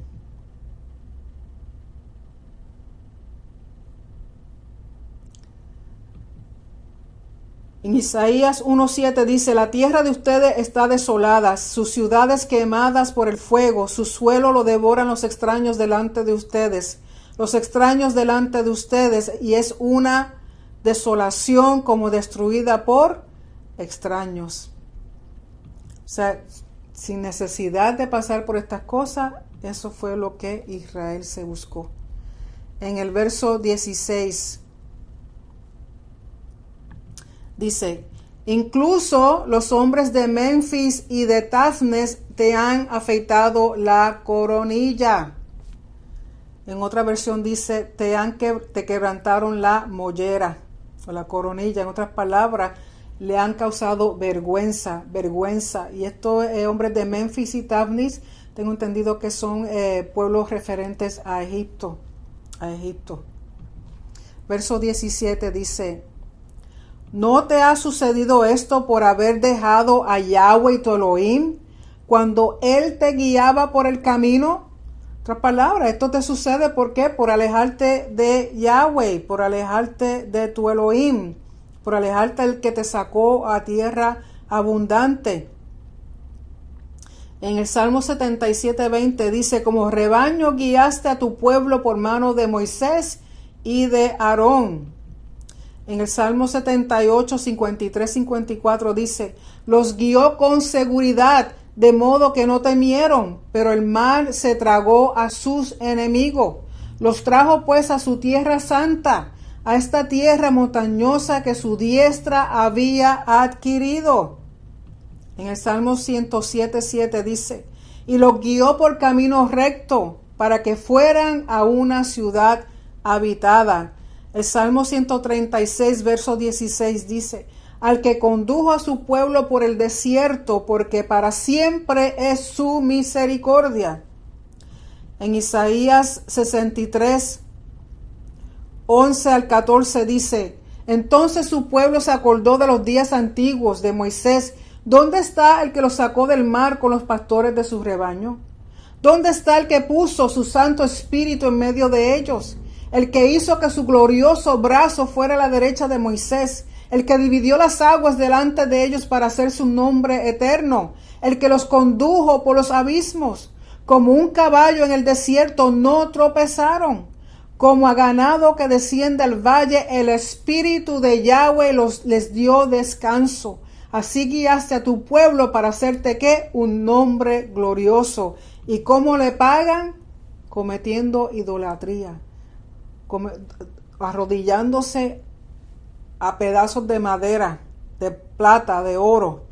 En Isaías 1:7 dice, la tierra de ustedes está desolada, sus ciudades quemadas por el fuego, su suelo lo devoran los extraños delante de ustedes. Los extraños delante de ustedes, y es una desolación como destruida por extraños. O sea, sin necesidad de pasar por estas cosas, eso fue lo que Israel se buscó. En el verso 16 dice, incluso los hombres de Memphis y de Tafnes te han afeitado la coronilla. En otra versión dice, te quebrantaron la mollera o la coronilla. En otras palabras, le han causado vergüenza. Y estos hombres de Memphis y Tafnis, tengo entendido que son pueblos referentes a Egipto. Verso 17 dice, ¿no te ha sucedido esto por haber dejado a Yahweh tu Elohim cuando Él te guiaba por el camino? Otras palabras, esto te sucede ¿por qué? Por alejarte de Yahweh, por alejarte de tu Elohim, por alejarte del que te sacó a tierra abundante. En el Salmo 77:20 dice, como rebaño guiaste a tu pueblo por mano de Moisés y de Aarón. En el Salmo 78, 53, 54 dice, los guió con seguridad, de modo que no temieron, pero el mal se tragó a sus enemigos. Los trajo pues a su tierra santa, a esta tierra montañosa que su diestra había adquirido. En el Salmo 107:7 dice, y los guió por camino recto, para que fueran a una ciudad habitada. El Salmo 136, verso 16 dice, al que condujo a su pueblo por el desierto, porque para siempre es su misericordia. En Isaías 63, 11 al 14 dice, entonces su pueblo se acordó de los días antiguos de Moisés. ¿Dónde está el que los sacó del mar con los pastores de su rebaño? ¿Dónde está el que puso su Santo Espíritu en medio de ellos? El que hizo que su glorioso brazo fuera a la derecha de Moisés, el que dividió las aguas delante de ellos para hacer su nombre eterno, el que los condujo por los abismos, como un caballo en el desierto no tropezaron, como a ganado que desciende al valle, el Espíritu de Yahweh les dio descanso. Así guiaste a tu pueblo para hacerte ¿qué? Un nombre glorioso. ¿Y cómo le pagan? Cometiendo idolatría, arrodillándose a pedazos de madera, de plata, de oro.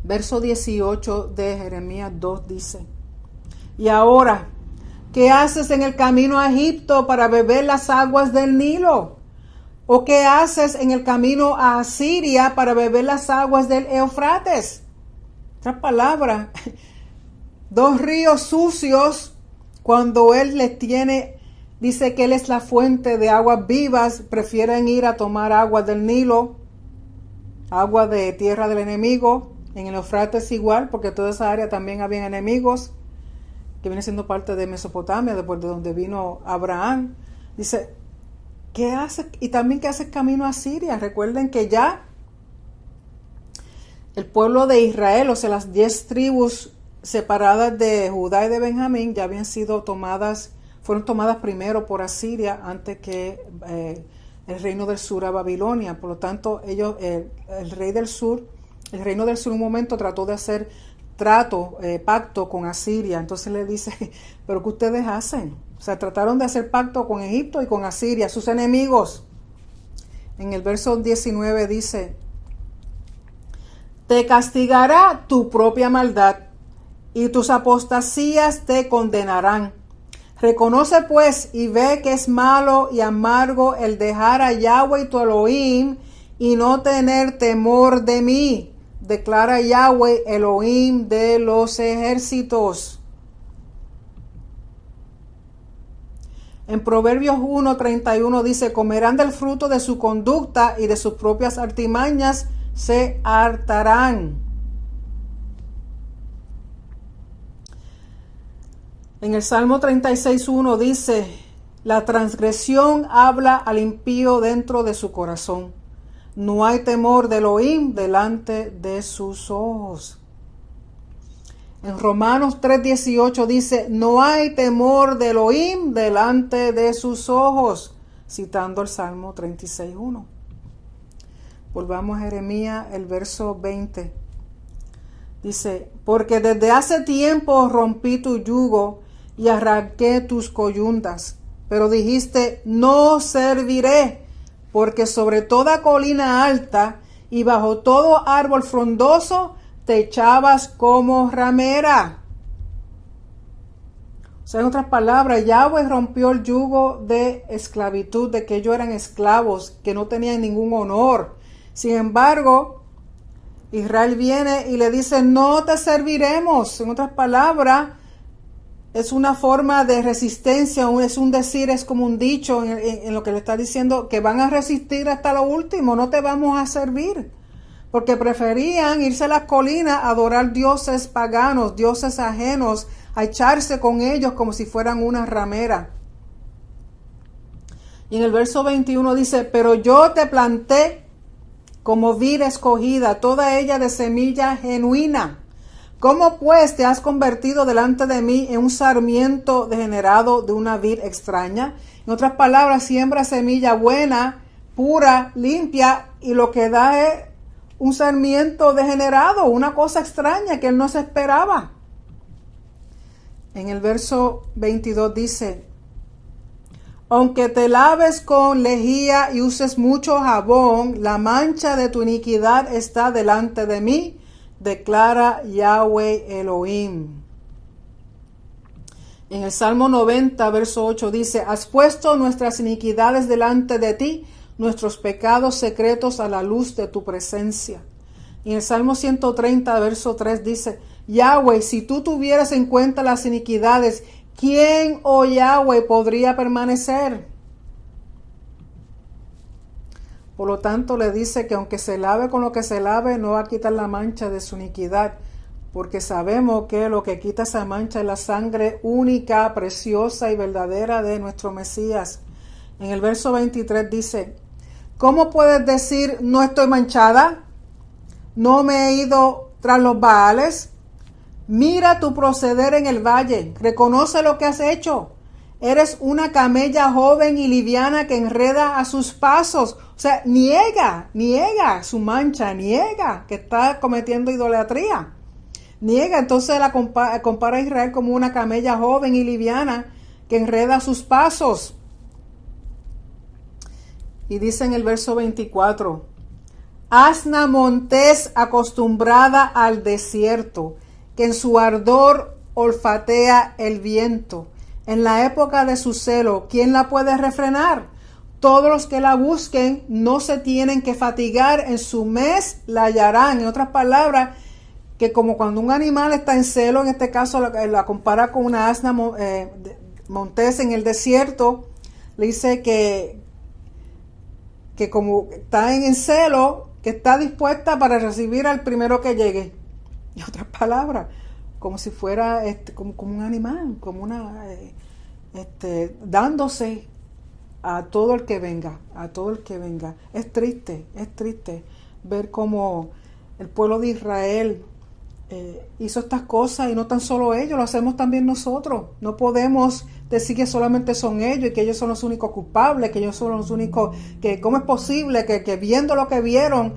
Verso 18 de Jeremías 2 dice, y ahora, ¿qué haces en el camino a Egipto para beber las aguas del Nilo? ¿O qué haces en el camino a Asiria para beber las aguas del Eufrates? Otra palabra, dos ríos sucios, cuando Él les tiene, dice que Él es la fuente de aguas vivas, prefieren ir a tomar agua del Nilo, agua de tierra del enemigo. En el Eufrates igual, porque toda esa área también había enemigos, que viene siendo parte de Mesopotamia, después de donde vino Abraham. Dice, ¿qué hace? Y también que hace camino a Siria. Recuerden que ya el pueblo de Israel, o sea, las 10 tribus separadas de Judá y de Benjamín, ya habían sido tomadas, fueron tomadas primero por Asiria, antes que el reino del sur a Babilonia. Por lo tanto, ellos, el reino del sur en un momento trató de hacer pacto con Asiria. Entonces le dice, ¿pero qué ustedes hacen? O sea, trataron de hacer pacto con Egipto y con Asiria, sus enemigos. En el verso 19 dice, te castigará tu propia maldad y tus apostasías te condenarán. Reconoce pues y ve que es malo y amargo el dejar a Yahweh tu Elohim y no tener temor de mí, declara Yahweh Elohim de los ejércitos. En Proverbios 1:31 dice, comerán del fruto de su conducta y de sus propias artimañas se hartarán. En el Salmo 36:1 dice, la transgresión habla al impío dentro de su corazón. No hay temor de Elohim delante de sus ojos. En Romanos 3:18 dice, no hay temor de Elohim delante de sus ojos, citando el Salmo 36:1. Volvamos a Jeremías, el verso 20. Dice, porque desde hace tiempo rompí tu yugo y arranqué tus coyundas, pero dijiste, no serviré, porque sobre toda colina alta y bajo todo árbol frondoso te echabas como ramera. O sea, en otras palabras, Yahweh rompió el yugo de esclavitud, de que ellos eran esclavos, que no tenían ningún honor. Sin embargo, Israel viene y le dice, no te serviremos. En otras palabras, es una forma de resistencia, es un decir, es como un dicho en lo que le está diciendo, que van a resistir hasta lo último, no te vamos a servir. Porque preferían irse a las colinas a adorar dioses paganos, dioses ajenos, a echarse con ellos como si fueran una ramera. Y en el verso 21 dice, pero yo te planté como vid escogida, toda ella de semilla genuina. ¿Cómo pues te has convertido delante de mí en un sarmiento degenerado de una vid extraña? En otras palabras, siembra semilla buena, pura, limpia, y lo que da es un sarmiento degenerado, una cosa extraña que él no se esperaba. En el verso 22 dice, aunque te laves con lejía y uses mucho jabón, la mancha de tu iniquidad está delante de mí, declara Yahweh Elohim. En el Salmo 90, verso 8 dice, has puesto nuestras iniquidades delante de ti, nuestros pecados secretos a la luz de tu presencia. Y en el Salmo 130, verso 3 dice, Yahweh, si tú tuvieras en cuenta las iniquidades, ¿quién, oh Yahweh, podría permanecer? Por lo tanto, le dice que aunque se lave con lo que se lave, no va a quitar la mancha de su iniquidad, porque sabemos que lo que quita esa mancha es la sangre única, preciosa y verdadera de nuestro Mesías. En el verso 23 dice, ¿cómo puedes decir no estoy manchada? ¿No me he ido tras los Baales? Mira tu proceder en el valle, reconoce lo que has hecho. Eres una camella joven y liviana que enreda a sus pasos. O sea, niega su mancha, niega que está cometiendo idolatría. Niega, entonces la compara a Israel como una camella joven y liviana que enreda a sus pasos. Y dice en el verso 24, asna montés acostumbrada al desierto, que en su ardor olfatea el viento. En la época de su celo, ¿quién la puede refrenar? Todos los que la busquen no se tienen que fatigar, en su mes la hallarán. En otras palabras, que como cuando un animal está en celo, en este caso la compara con una asna montés en el desierto, le dice que como está en celo, que está dispuesta para recibir al primero que llegue. En otras palabras, como si fuera como un animal, como una dándose a todo el que venga, a todo el que venga. Es triste ver cómo el pueblo de Israel hizo estas cosas, y no tan solo ellos, lo hacemos también nosotros. No podemos decir que solamente son ellos y que ellos son los únicos culpables, que ellos son los únicos, que cómo es posible que viendo lo que vieron,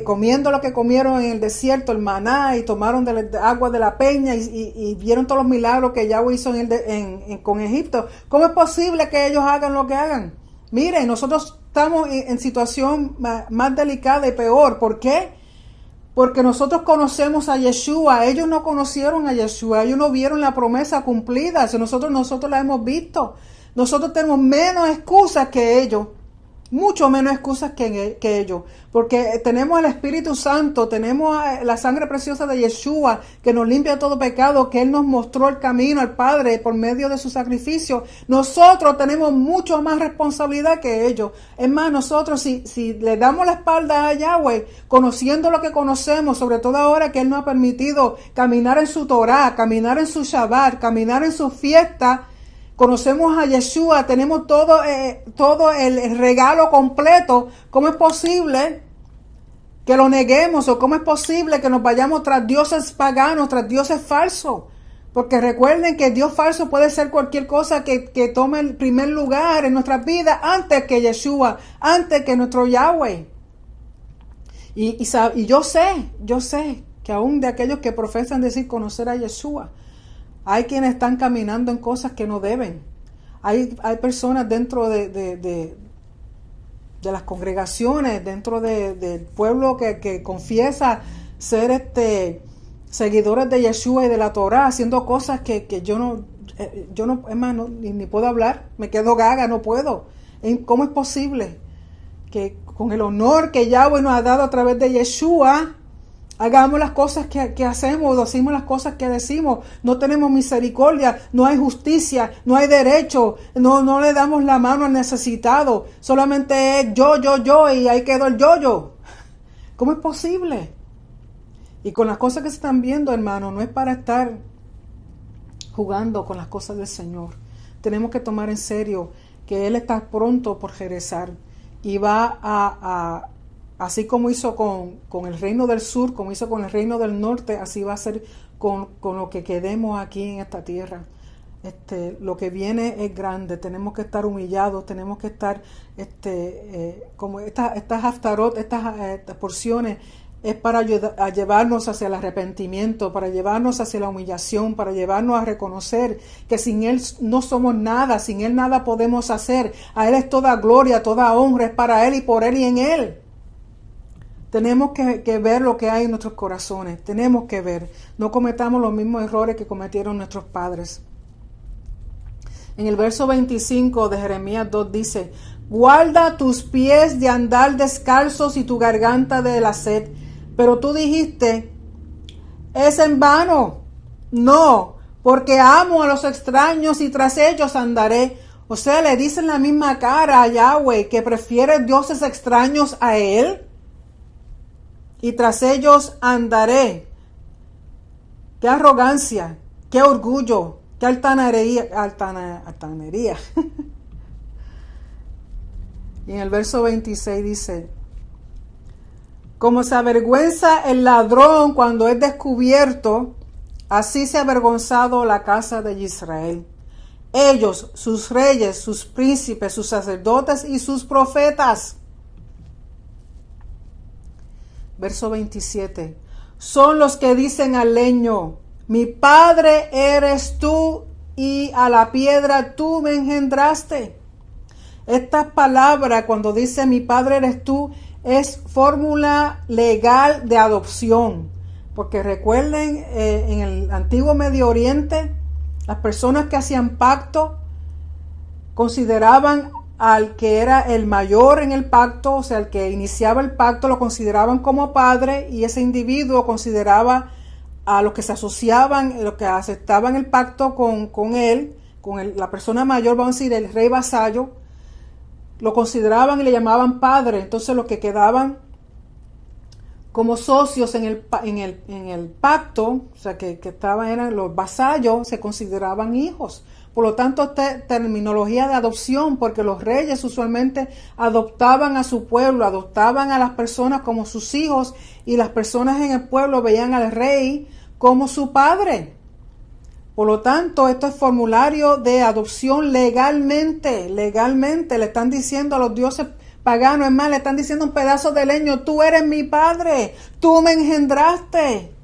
comiendo lo que comieron en el desierto, el maná, y tomaron de agua de la peña y vieron todos los milagros que Yahweh hizo con Egipto. ¿Cómo es posible que ellos hagan lo que hagan? Miren, nosotros estamos en situación más delicada y peor. ¿Por qué? Porque nosotros conocemos a Yeshua. Ellos no conocieron a Yeshua. Ellos no vieron la promesa cumplida. Si nosotros la hemos visto. Nosotros tenemos menos excusas que ellos. Mucho menos excusas que ellos. Porque tenemos el Espíritu Santo. Tenemos la sangre preciosa de Yeshua, que nos limpia todo pecado, que Él nos mostró el camino al Padre por medio de su sacrificio. Nosotros tenemos mucho más responsabilidad que ellos. Es más, nosotros si le damos la espalda a Yahweh, conociendo lo que conocemos, sobre todo ahora que Él nos ha permitido caminar en su Torah, caminar en su Shabbat, caminar en su fiesta, conocemos a Yeshua, tenemos todo el regalo completo. ¿Cómo es posible que lo neguemos? ¿O cómo es posible que nos vayamos tras dioses paganos, tras dioses falsos? Porque recuerden que Dios falso puede ser cualquier cosa que tome el primer lugar en nuestras vidas antes que Yeshua, antes que nuestro Yahweh. Y yo sé que aún de aquellos que profesan decir conocer a Yeshua, hay quienes están caminando en cosas que no deben. Hay personas dentro de las congregaciones, dentro del pueblo que confiesa ser seguidores de Yeshua y de la Torah, haciendo cosas que yo no, es más, ni puedo hablar, me quedo gaga, no puedo. ¿Cómo es posible que con el honor que Yahweh nos ha dado a través de Yeshua, hagamos las cosas que hacemos, decimos las cosas que decimos? No tenemos misericordia, no hay justicia, no hay derecho, no le damos la mano al necesitado, solamente es yo, y ahí quedó el yo. ¿Cómo es posible? Y con las cosas que se están viendo, hermano, no es para estar jugando con las cosas del Señor. Tenemos que tomar en serio que Él está pronto por regresar y va así como hizo con el reino del sur, como hizo con el reino del norte, así va a ser con lo que quedemos aquí en esta tierra. Lo que viene es grande. Tenemos que estar humillados, tenemos que estar como estas haftarot, estas porciones, es para a llevarnos hacia el arrepentimiento, para llevarnos hacia la humillación, para llevarnos a reconocer que sin Él no somos nada, sin Él nada podemos hacer. A Él es toda gloria, toda honra, es para Él y por Él y en Él. Tenemos que ver lo que hay en nuestros corazones, tenemos que ver, no cometamos los mismos errores que cometieron nuestros padres. En el verso 25 de Jeremías 2 dice: guarda tus pies de andar descalzos y tu garganta de la sed. Pero tú dijiste, es en vano. No, porque amo a los extraños y tras ellos andaré. O sea, le dicen la misma cara a Yahweh, que prefiere dioses extraños a Él. Y tras ellos andaré. Qué arrogancia, qué orgullo, qué altanería. Y en el verso 26 dice: como se avergüenza el ladrón cuando es descubierto, así se ha avergonzado la casa de Israel. Ellos, sus reyes, sus príncipes, sus sacerdotes y sus profetas. Verso 27. Son los que dicen al leño: mi padre eres tú, y a la piedra tú me engendraste. Estas palabras, cuando dice mi padre eres tú, es fórmula legal de adopción. Porque recuerden, en el antiguo Medio Oriente, las personas que hacían pacto consideraban al que era el mayor en el pacto, o sea, el que iniciaba el pacto, lo consideraban como padre, y ese individuo consideraba a los que se asociaban, los que aceptaban el pacto con él, la persona mayor, vamos a decir, el rey vasallo, lo consideraban y le llamaban padre. Entonces los que quedaban como socios en el pacto, o sea, que eran los vasallos, se consideraban hijos. Por lo tanto, terminología de adopción, porque los reyes usualmente adoptaban a su pueblo, adoptaban a las personas como sus hijos, y las personas en el pueblo veían al rey como su padre. Por lo tanto, esto es formulario de adopción legalmente, le están diciendo a los dioses paganos, es más, le están diciendo un pedazo de leño, tú eres mi padre, tú me engendraste.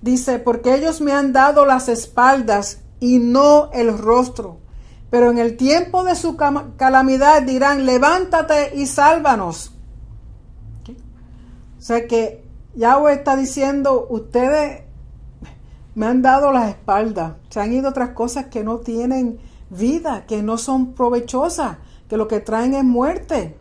Dice, porque ellos me han dado las espaldas y no el rostro, pero en el tiempo de su calamidad dirán, levántate y sálvanos. ¿Okay? O sea que Yahweh está diciendo, ustedes me han dado las espaldas, se han ido otras cosas que no tienen vida, que no son provechosas, que lo que traen es muerte.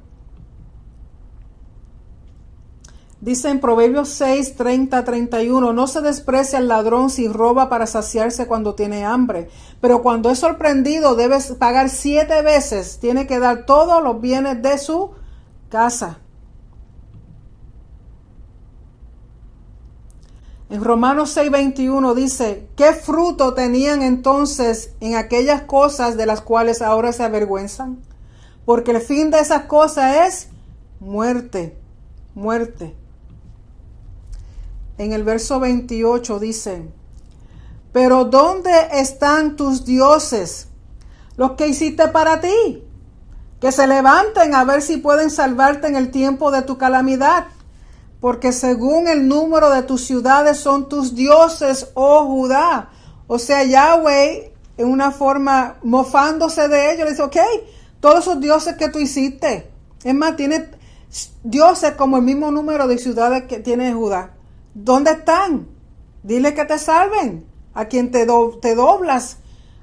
Dice en Proverbios 6, 30, 31, no se desprecia el ladrón si roba para saciarse cuando tiene hambre, pero cuando es sorprendido debe pagar 7 veces, tiene que dar todos los bienes de su casa. En Romanos 6, 21 dice, ¿qué fruto tenían entonces en aquellas cosas de las cuales ahora se avergüenzan? Porque el fin de esas cosas es muerte, muerte. En el verso 28 dice, pero ¿dónde están tus dioses, los que hiciste para ti? Que se levanten a ver si pueden salvarte en el tiempo de tu calamidad. Porque según el número de tus ciudades son tus dioses, oh Judá. O sea, Yahweh, en una forma mofándose de ellos, le dice, ok, todos esos dioses que tú hiciste. Es más, tiene dioses como el mismo número de ciudades que tiene Judá. ¿Dónde están? Dile que te salven. A quien te doblas,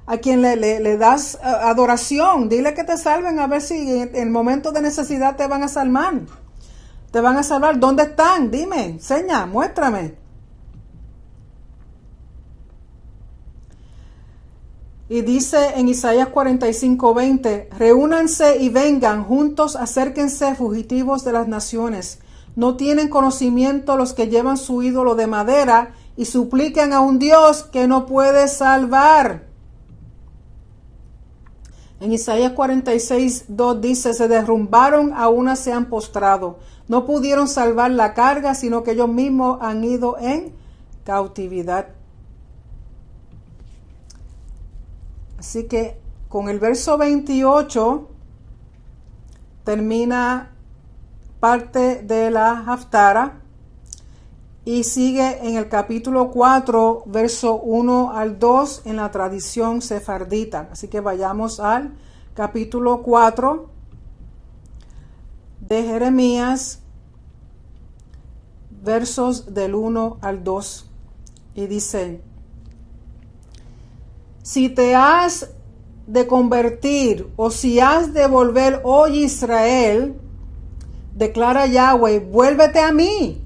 a quien le das adoración, dile que te salven, a ver si en el momento de necesidad te van a salvar. Te van a salvar. ¿Dónde están? Dime, enseña, muéstrame. Y dice en Isaías 45:20, reúnanse y vengan, juntos acérquense, fugitivos de las naciones. No tienen conocimiento los que llevan su ídolo de madera y suplican a un Dios que no puede salvar. En Isaías 46:2 dice, se derrumbaron, a una se han postrado. No pudieron salvar la carga, sino que ellos mismos han ido en cautividad. Así que con el verso 28 termina parte de la Haftara y sigue en el capítulo 4, verso 1 al 2 en la tradición sefardita. Así que vayamos al capítulo 4 de Jeremías, versos del 1 al 2. Y dice, si te has de convertir o si has de volver, oh Israel, declara Yahweh, vuélvete a mí.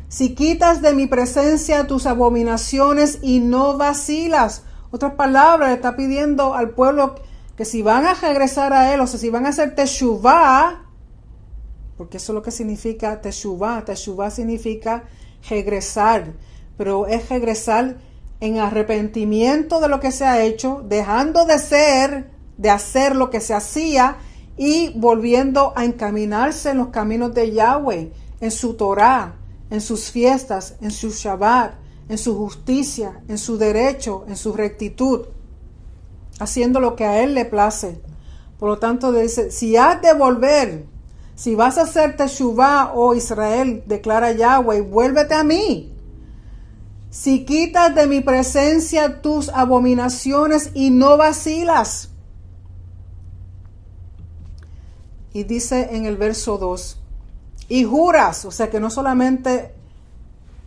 Si quitas de mi presencia tus abominaciones y no vacilas. Otras palabras, le está pidiendo al pueblo que si van a regresar a él, o sea, si van a hacer teshuvá, porque eso es lo que significa teshuvá. Teshuvá significa regresar, pero es regresar en arrepentimiento de lo que se ha hecho, dejando de hacer lo que se hacía y volviendo a encaminarse en los caminos de Yahweh, en su Torah, en sus fiestas, en su Shabbat, en su justicia, en su derecho, en su rectitud, haciendo lo que a él le place. Por lo tanto, dice, si has de volver, si vas a hacer teshuvá, oh Israel, declara Yahweh, vuélvete a mí. Si quitas de mi presencia tus abominaciones y no vacilas. Y dice en el verso 2, y juras, o sea que no solamente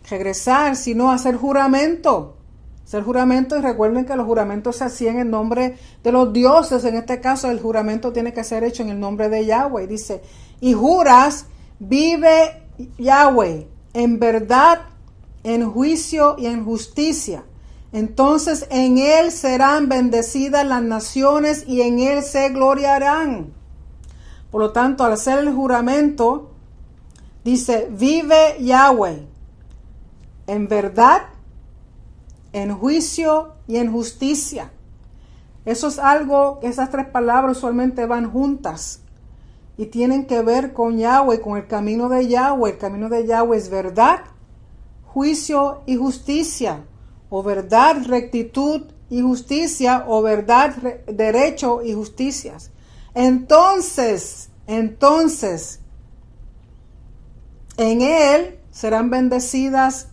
regresar, sino hacer juramento. Hacer juramento, y recuerden que los juramentos se hacían en nombre de los dioses. En este caso el juramento tiene que ser hecho en el nombre de Yahweh. Dice, y juras, vive Yahweh, en verdad en juicio y en justicia. Entonces en él serán bendecidas las naciones y en él se gloriarán. Por lo tanto, al hacer el juramento, dice, vive Yahweh, en verdad, en juicio y en justicia. Eso es algo que esas tres palabras usualmente van juntas y tienen que ver con Yahweh, con el camino de Yahweh. El camino de Yahweh es verdad, juicio y justicia, o verdad, rectitud y justicia, o verdad, derecho y justicias. Entonces, en él serán bendecidas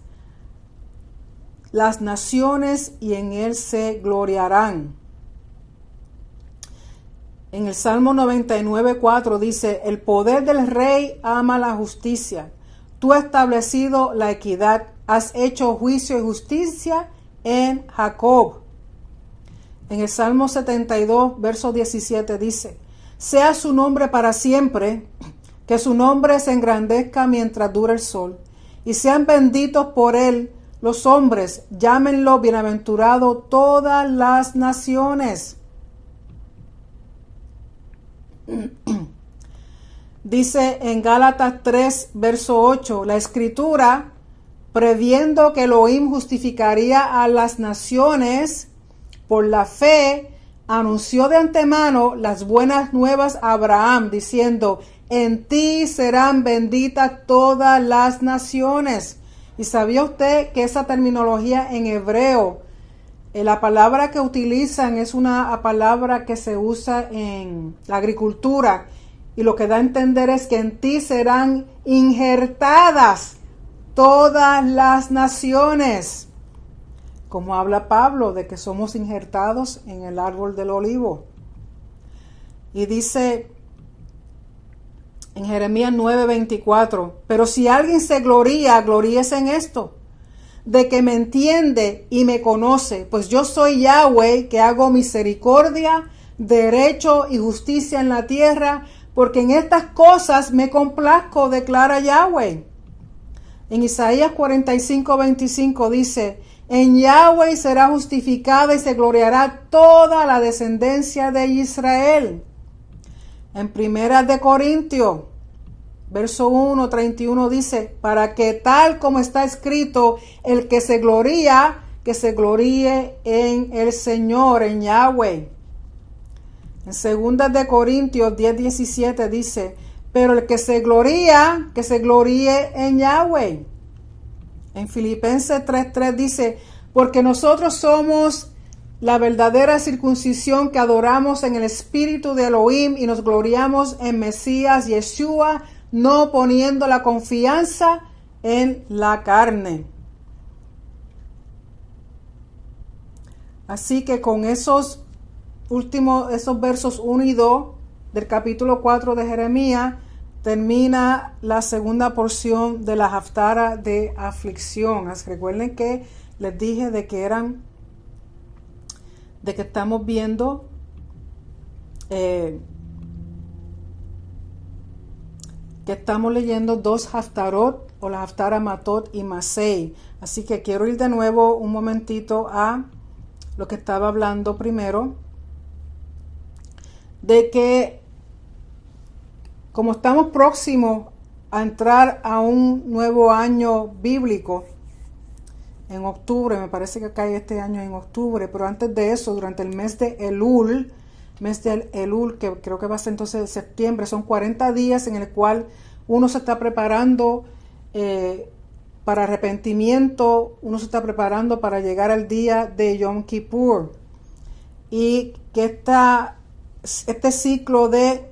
las naciones y en él se gloriarán. En el Salmo 99:4 dice, el poder del rey ama la justicia. Tú has establecido la equidad, has hecho juicio y justicia en Jacob. En el Salmo 72, verso 17 dice, sea su nombre para siempre, que su nombre se engrandezca mientras dure el sol, y sean benditos por él los hombres, llámenlo bienaventurado todas las naciones. Dice en Gálatas 3, verso 8, la escritura, previendo que Elohim justificaría a las naciones por la fe, anunció de antemano las buenas nuevas a Abraham, diciendo, en ti serán benditas todas las naciones. ¿Y sabía usted que esa terminología en hebreo, la palabra que utilizan es una palabra que se usa en la agricultura? Y lo que da a entender es que en ti serán injertadas todas las naciones. Como habla Pablo de que somos injertados en el árbol del olivo. Y dice en Jeremías 9:24, pero si alguien se gloría, gloríese en esto, de que me entiende y me conoce, pues yo soy Yahweh, que hago misericordia, derecho y justicia en la tierra, porque en estas cosas me complazco, declara Yahweh. En Isaías 45:25 dice, en Yahweh será justificada y se gloriará toda la descendencia de Israel. En Primera de Corintios, verso 1:31 dice, para que tal como está escrito, el que se gloría, que se gloríe en el Señor, en Yahweh. En Segunda de Corintios 10:17 dice, pero el que se gloría, que se gloríe en Yahweh. En Filipenses 3:3 dice, porque nosotros somos la verdadera circuncisión que adoramos en el espíritu de Elohim y nos gloriamos en Mesías Yeshua, no poniendo la confianza en la carne. Así que con esos versos 1 y 2 del capítulo 4 de Jeremías, termina la segunda porción de la Haftara de aflicción. Recuerden que les dije de que estamos viendo que estamos leyendo dos Haftarot, o la Haftara Matot y Masei. Así que quiero ir de nuevo un momentito a lo que estaba hablando primero, de que como estamos próximos a entrar a un nuevo año bíblico en octubre, me parece que cae este año en octubre, pero antes de eso, durante el mes de Elul, que creo que va a ser entonces septiembre, son 40 días en el cual uno se está preparando para arrepentimiento, uno se está preparando para llegar al día de Yom Kippur, y que este ciclo de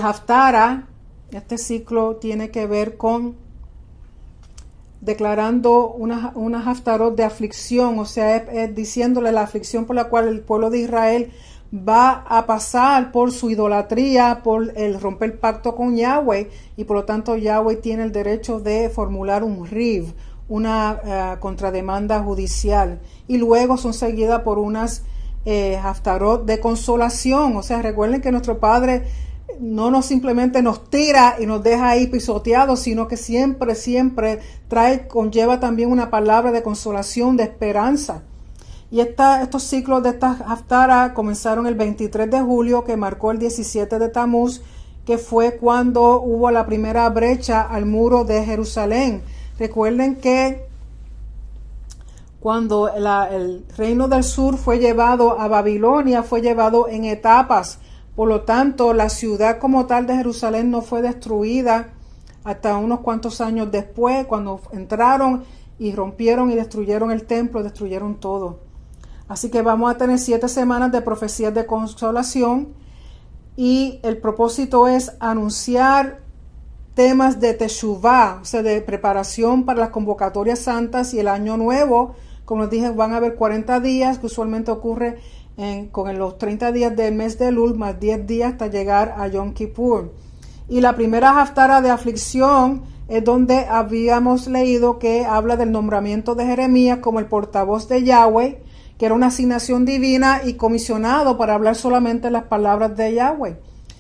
Haftara, este ciclo tiene que ver con declarando una Haftarot de aflicción, o sea, es diciéndole la aflicción por la cual el pueblo de Israel va a pasar por su idolatría, por el romper pacto con Yahweh, y por lo tanto Yahweh tiene el derecho de formular un riv, una contrademanda judicial, y luego son seguidas por unas Haftarot de consolación. O sea, recuerden que nuestro Padre no nos simplemente nos tira y nos deja ahí pisoteados, sino que siempre conlleva también una palabra de consolación, de esperanza. Y estos ciclos de esta Haftarah comenzaron el 23 de julio, que marcó el 17 de Tamuz, que fue cuando hubo la primera brecha al muro de Jerusalén. Recuerden que cuando el reino del sur fue llevado a Babilonia, fue llevado en etapas. Por lo tanto, la ciudad como tal de Jerusalén no fue destruida hasta unos cuantos años después, cuando entraron y rompieron y destruyeron el templo, destruyeron todo. Así que vamos a tener 7 semanas de profecías de consolación, y el propósito es anunciar temas de Teshuvah, o sea, de preparación para las convocatorias santas y el año nuevo. Como les dije, van a haber 40 días, que usualmente ocurre con los 30 días del mes de Elul, más 10 días hasta llegar a Yom Kippur. Y la primera Haftarah de aflicción es donde habíamos leído que habla del nombramiento de Jeremías como el portavoz de Yahweh, que era una asignación divina y comisionado para hablar solamente las palabras de Yahweh.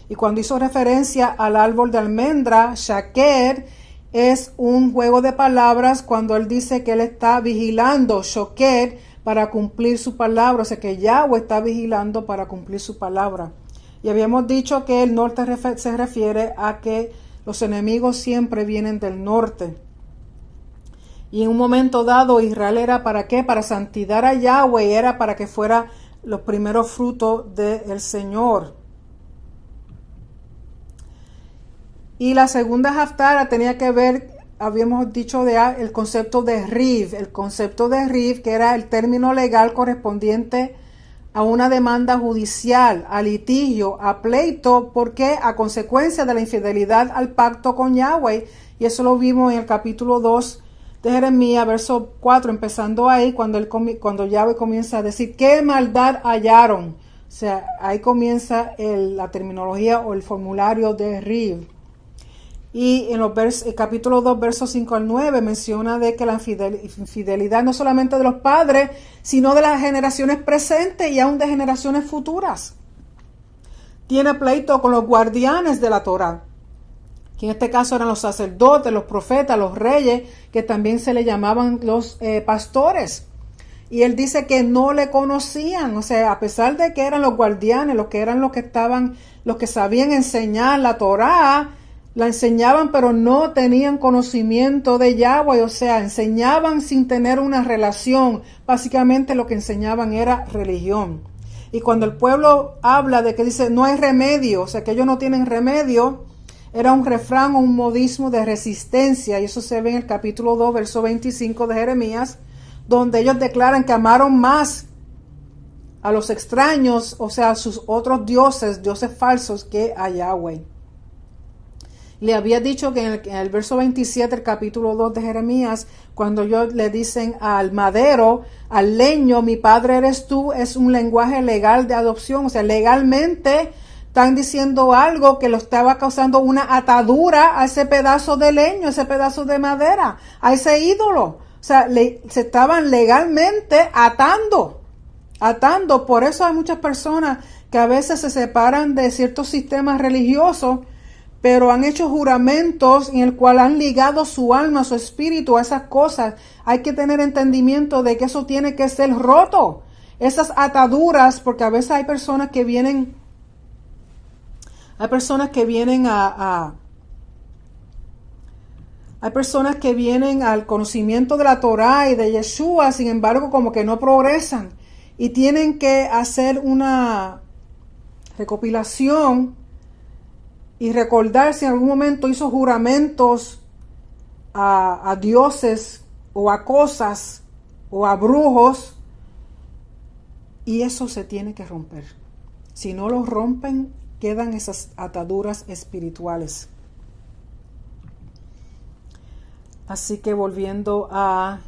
Y cuando hizo referencia al árbol de almendra, Shaker, es un juego de palabras cuando él dice que él está vigilando, Shoker, para cumplir su palabra, o sea que Yahweh está vigilando para cumplir su palabra. Y habíamos dicho que el norte se refiere a que los enemigos siempre vienen del norte. Y en un momento dado Israel era ¿para qué? Para santidad a Yahweh, era para que fuera los primeros frutos del Señor. Y la segunda Haftarah tenía que ver, habíamos dicho el concepto de Riv, que era el término legal correspondiente a una demanda judicial, a litigio, a pleito, porque a consecuencia de la infidelidad al pacto con Yahweh, y eso lo vimos en el capítulo 2 de Jeremías, verso 4, empezando ahí, cuando Yahweh comienza a decir, ¿qué maldad hallaron? O sea, ahí comienza la terminología o el formulario de Riv. Y en el capítulo 2, versos 5 al 9, menciona de que la infidelidad no solamente de los padres, sino de las generaciones presentes y aún de generaciones futuras. Tiene pleito con los guardianes de la Torá, que en este caso eran los sacerdotes, los profetas, los reyes, que también se le llamaban los pastores. Y él dice que no le conocían, o sea, a pesar de que eran los guardianes, los que sabían enseñar la Torá, la enseñaban, pero no tenían conocimiento de Yahweh, o sea, enseñaban sin tener una relación. Básicamente lo que enseñaban era religión. Y cuando el pueblo habla de que dice no hay remedio, o sea, que ellos no tienen remedio, era un refrán o un modismo de resistencia, y eso se ve en el capítulo 2, verso 25 de Jeremías, donde ellos declaran que amaron más a los extraños, o sea, a sus otros dioses falsos, que a Yahweh. Le había dicho que en el verso 27, el capítulo 2 de Jeremías, cuando ellos le dicen al madero, al leño, mi padre eres tú, es un lenguaje legal de adopción. O sea, legalmente están diciendo algo que lo estaba causando una atadura a ese pedazo de leño, ese pedazo de madera, a ese ídolo. O sea, se estaban legalmente atando. Por eso hay muchas personas que a veces se separan de ciertos sistemas religiosos, pero han hecho juramentos en el cual han ligado su alma, su espíritu a esas cosas. Hay que tener entendimiento de que eso tiene que ser roto. Esas ataduras, porque a veces hay personas que vienen hay personas que vienen al conocimiento de la Torá y de Yeshua, sin embargo, como que no progresan y tienen que hacer una recopilación y recordar si en algún momento hizo juramentos a dioses o a cosas o a brujos, y eso se tiene que romper. Si no lo rompen, quedan esas ataduras espirituales. Así que volviendo a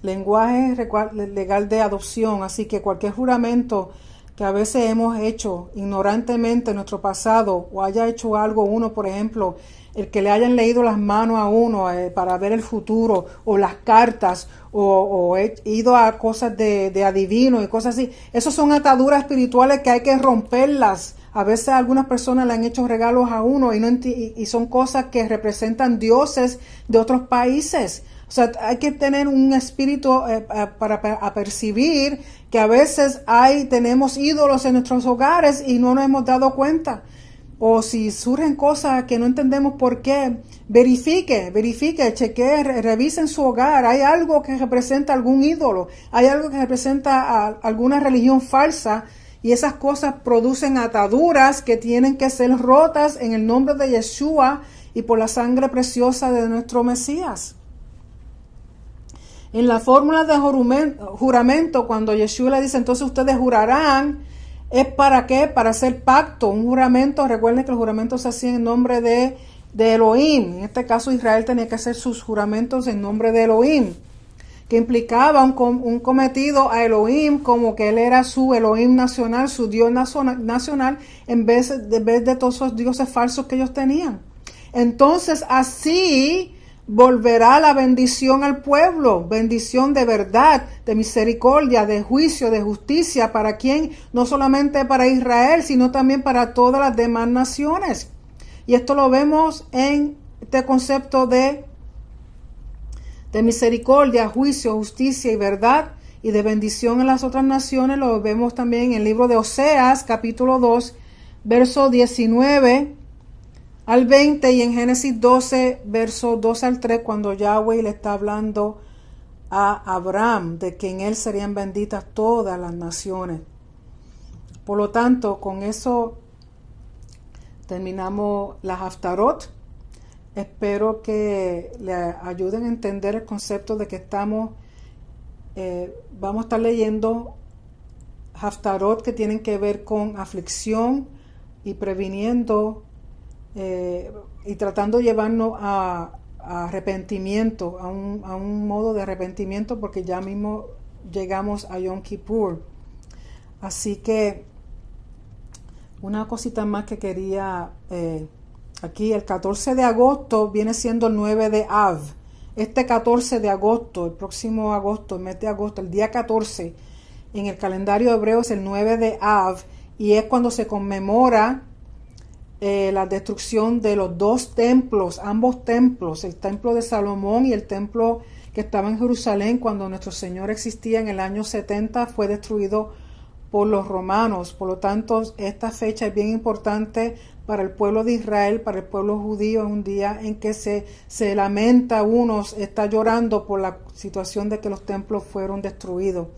lenguaje legal de adopción, así que cualquier juramento que a veces hemos hecho ignorantemente en nuestro pasado, o haya hecho algo uno, por ejemplo, el que le hayan leído las manos a uno para ver el futuro, o las cartas, o ido a cosas de adivino y cosas así, esos son ataduras espirituales que hay que romperlas, A veces algunas personas le han hecho regalos a uno y son cosas que representan dioses de otros países. O sea, hay que tener un espíritu para percibir que a veces tenemos ídolos en nuestros hogares y no nos hemos dado cuenta. O si surgen cosas que no entendemos por qué, verifique, chequee, revise en su hogar. Hay algo que representa algún ídolo, hay algo que representa alguna religión falsa, y esas cosas producen ataduras que tienen que ser rotas en el nombre de Yeshua y por la sangre preciosa de nuestro Mesías. En la fórmula de juramento, cuando Yeshua le dice, entonces ustedes jurarán, ¿es para qué? Para hacer pacto, un juramento. Recuerden que el juramento se hacía en nombre de Elohim. En este caso Israel tenía que hacer sus juramentos en nombre de Elohim, que implicaba un cometido a Elohim, como que él era su Elohim nacional, su Dios nacional, en vez de todos esos dioses falsos que ellos tenían. Entonces así volverá la bendición al pueblo, bendición de verdad, de misericordia, de juicio, de justicia. ¿Para quién? No solamente para Israel, sino también para todas las demás naciones. Y esto lo vemos en este concepto de misericordia, juicio, justicia y verdad, y de bendición en las otras naciones. Lo vemos también en el libro de Oseas, capítulo 2, verso 19 al 20, y en Génesis 12, verso 2 al 3, cuando Yahweh le está hablando a Abraham de que en él serían benditas todas las naciones. Por lo tanto, con eso terminamos la Haftarot. Espero que le ayuden a entender el concepto de que vamos a estar leyendo Haftarot que tienen que ver con aflicción y previniendo y tratando de llevarnos a arrepentimiento, a un modo de arrepentimiento, porque ya mismo llegamos a Yom Kippur. Así que una cosita más que quería aquí, el 14 de agosto viene siendo el 9 de Av. Este 14 de agosto, el próximo agosto, el mes de agosto, el día 14 en el calendario hebreo es el 9 de Av, y es cuando se conmemora la destrucción de los dos templos, ambos templos, el templo de Salomón y el templo que estaba en Jerusalén cuando nuestro Señor existía en el año 70, fue destruido por los romanos. Por lo tanto, esta fecha es bien importante para el pueblo de Israel, para el pueblo judío. Es un día en que se lamenta, está llorando por la situación de que los templos fueron destruidos.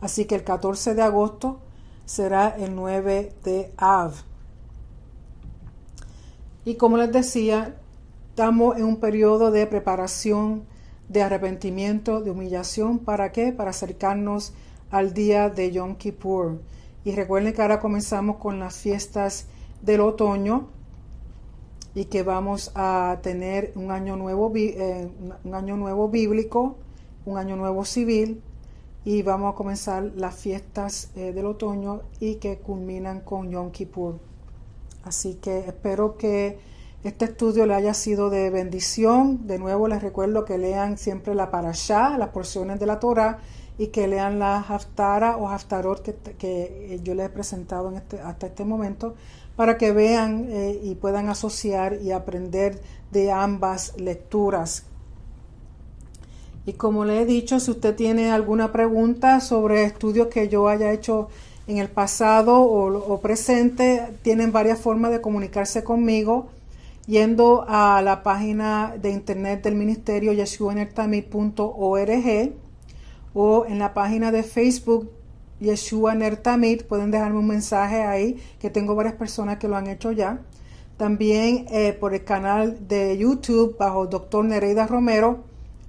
Así que el 14 de agosto será el 9 de Av. Y como les decía, estamos en un periodo de preparación, de arrepentimiento, de humillación. ¿Para qué? Para acercarnos al día de Yom Kippur. Y recuerden que ahora comenzamos con las fiestas del otoño y que vamos a tener un año nuevo bíblico, un año nuevo civil, y vamos a comenzar las fiestas del otoño y que culminan con Yom Kippur. Así que espero que este estudio le haya sido de bendición. De nuevo les recuerdo que lean siempre la Parashá, las porciones de la Torah, y que lean la Haftara o Haftarot que yo les he presentado hasta este momento, para que vean y puedan asociar y aprender de ambas lecturas. Y como le he dicho, si usted tiene alguna pregunta sobre estudios que yo haya hecho en el pasado o presente, tienen varias formas de comunicarse conmigo, yendo a la página de internet del ministerio yeshuanertamid.org, o en la página de Facebook Yeshua Ner Tamid. Pueden dejarme un mensaje ahí, que tengo varias personas que lo han hecho ya. También por el canal de YouTube bajo Dr. Nereida Romero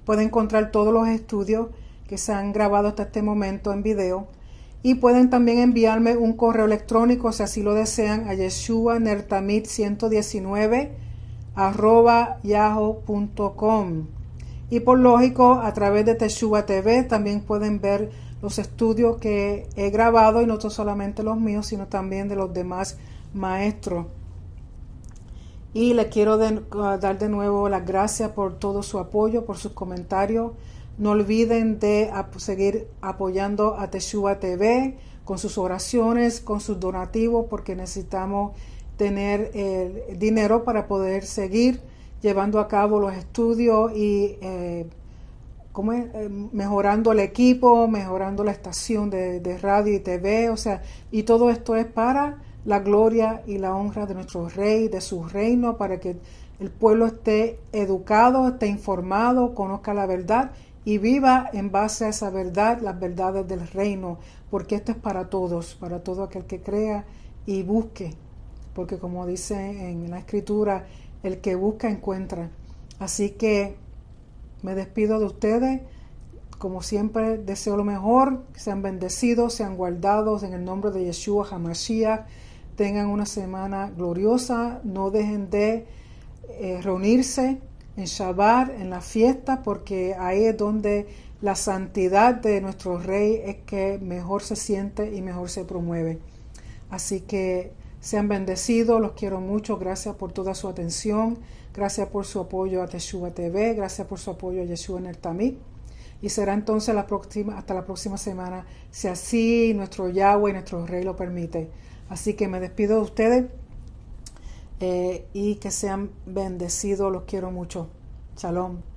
pueden encontrar todos los estudios que se han grabado hasta este momento en video. Y pueden también enviarme un correo electrónico, si así lo desean, a yeshuanertamid119@yahoo.com. Y por lógico, a través de Teshuvah TV también pueden ver los estudios que he grabado, y no solamente los míos, sino también de los demás maestros. Y les quiero dar de nuevo las gracias por todo su apoyo, por sus comentarios. No olviden de seguir apoyando a Teshuvah TV con sus oraciones, con sus donativos, porque necesitamos tener dinero para poder seguir llevando a cabo los estudios y mejorando el equipo, mejorando la estación de radio y TV, o sea, y todo esto es para la gloria y la honra de nuestro rey, de su reino, para que el pueblo esté educado, esté informado, conozca la verdad y viva en base a esa verdad, las verdades del reino, porque esto es para todos, para todo aquel que crea y busque, porque como dice en la escritura, el que busca encuentra. Así que me despido de ustedes. Como siempre, deseo lo mejor, que sean bendecidos, sean guardados en el nombre de Yeshua HaMashiach. Tengan una semana gloriosa. No dejen de reunirse en Shabbat, en la fiesta, porque ahí es donde la santidad de nuestro Rey es que mejor se siente y mejor se promueve. Así que sean bendecidos, los quiero mucho, gracias por toda su atención, gracias por su apoyo a Teshuvah TV, gracias por su apoyo a Yeshua en el Tamid. Y será entonces hasta la próxima semana, si así nuestro Yahweh y nuestro Rey lo permite. Así que me despido de ustedes y que sean bendecidos, los quiero mucho. Shalom.